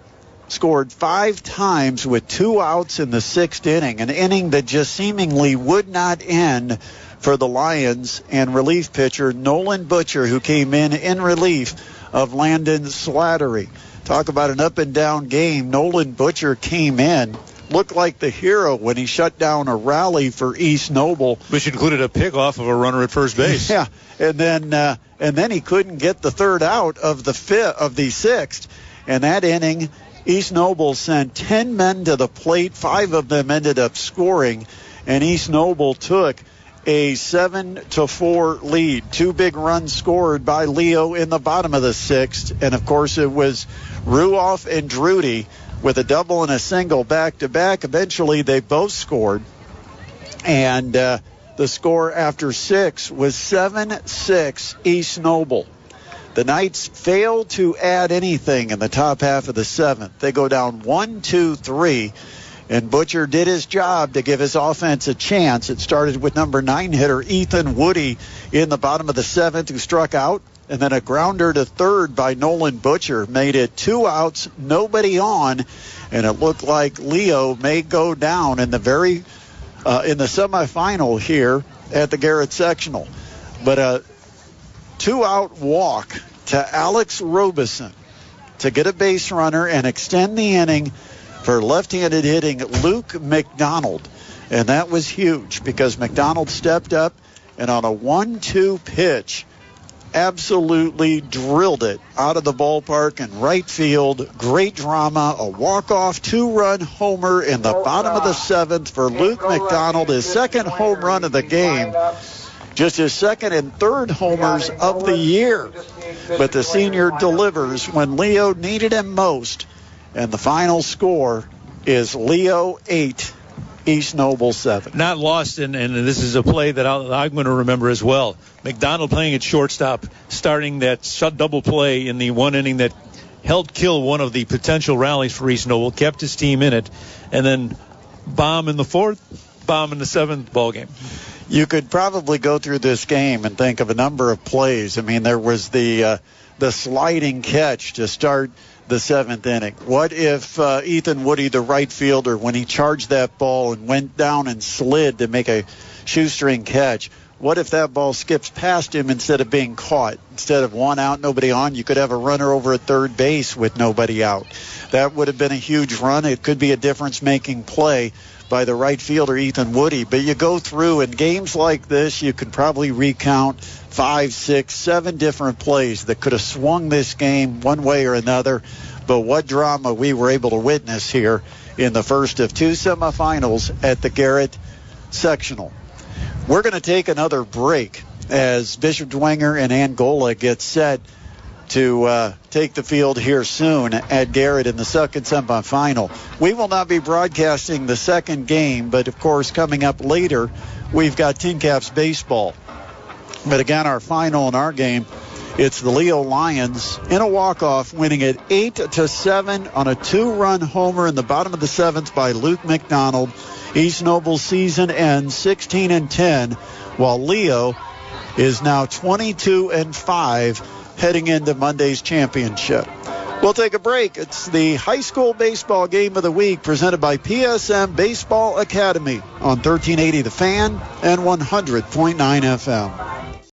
Speaker 1: scored 5 times with 2 outs in the 6th inning, an inning that just seemingly would not end for the Lions and relief pitcher Nolan Butcher, who came in relief of Landon Slattery. Talk about an up-and-down game. Nolan Butcher came in, looked like the hero when he shut down a rally for East Noble,
Speaker 2: which included a pick off of a runner at first base.
Speaker 1: Yeah, and then he couldn't get the 3rd out of the 6th. And that inning, East Noble sent 10 men to the plate. 5 of them ended up scoring, and East Noble took a 7-4 lead. 2 big runs scored by Leo in the bottom of the 6th. And, of course, it was Ruoff and Drudy with a double and a single back-to-back. Eventually, they both scored. And the score after 6 was 7-6 East Noble. The Knights failed to add anything in the top half of the 7th. They go down 1-2-3. And Butcher did his job to give his offense a chance. It started with number 9 hitter Ethan Woody in the bottom of the 7th, who struck out. And then a grounder to 3rd by Nolan Butcher made it 2 outs, nobody on. And it looked like Leo may go down in the semifinal here at the Garrett Sectional. But a 2-out walk to Alex Robeson to get a base runner and extend the inning for left-handed hitting Luke McDonald. And that was huge because McDonald stepped up and on a 1-2 pitch, absolutely drilled it out of the ballpark in right field. Great drama, a walk-off 2-run homer in the bottom of the 7th for Luke McDonald, his second home run of the game. Just his second and third homers of the year. But the senior delivers when Leo needed him most. And the final score is Leo 8, East Noble 7.
Speaker 2: Not lost, and this is a play that I'm going to remember as well. McDonald playing at shortstop, starting that double play in the one inning that helped kill one of the potential rallies for East Noble, kept his team in it, and then bomb in the 4th, bomb in the 7th ball game.
Speaker 1: You could probably go through this game and think of a number of plays. I mean, there was the sliding catch to start the 7th inning. What if Ethan Woody, the right fielder, when he charged that ball and went down and slid to make a shoestring catch, what if that ball skips past him instead of being caught? Instead of 1 out, nobody on, you could have a runner over at third base with nobody out. That would have been a huge run. It could be a difference-making play by the right fielder, Ethan Woody. But you go through, in games like this, you can probably recount 5, 6, 7 different plays that could have swung this game one way or another. But what drama we were able to witness here in the first of 2 semifinals at the Garrett Sectional. We're going to take another break as Bishop Dwenger and Angola get set to take the field here soon at Garrett in the second semifinal. We will not be broadcasting the second game, but of course coming up later we've got Tin Caps baseball. But again, our final in our game, it's the Leo Lions in a walk-off, winning it 8-7 on a 2-run homer in the bottom of the 7th by Luke McDonald. East Noble's season ends 16-10, while Leo is now 22-5 heading into Monday's championship. We'll take a break. It's the high school baseball game of the week presented by PSM Baseball Academy on 1380 The Fan and 100.9 FM.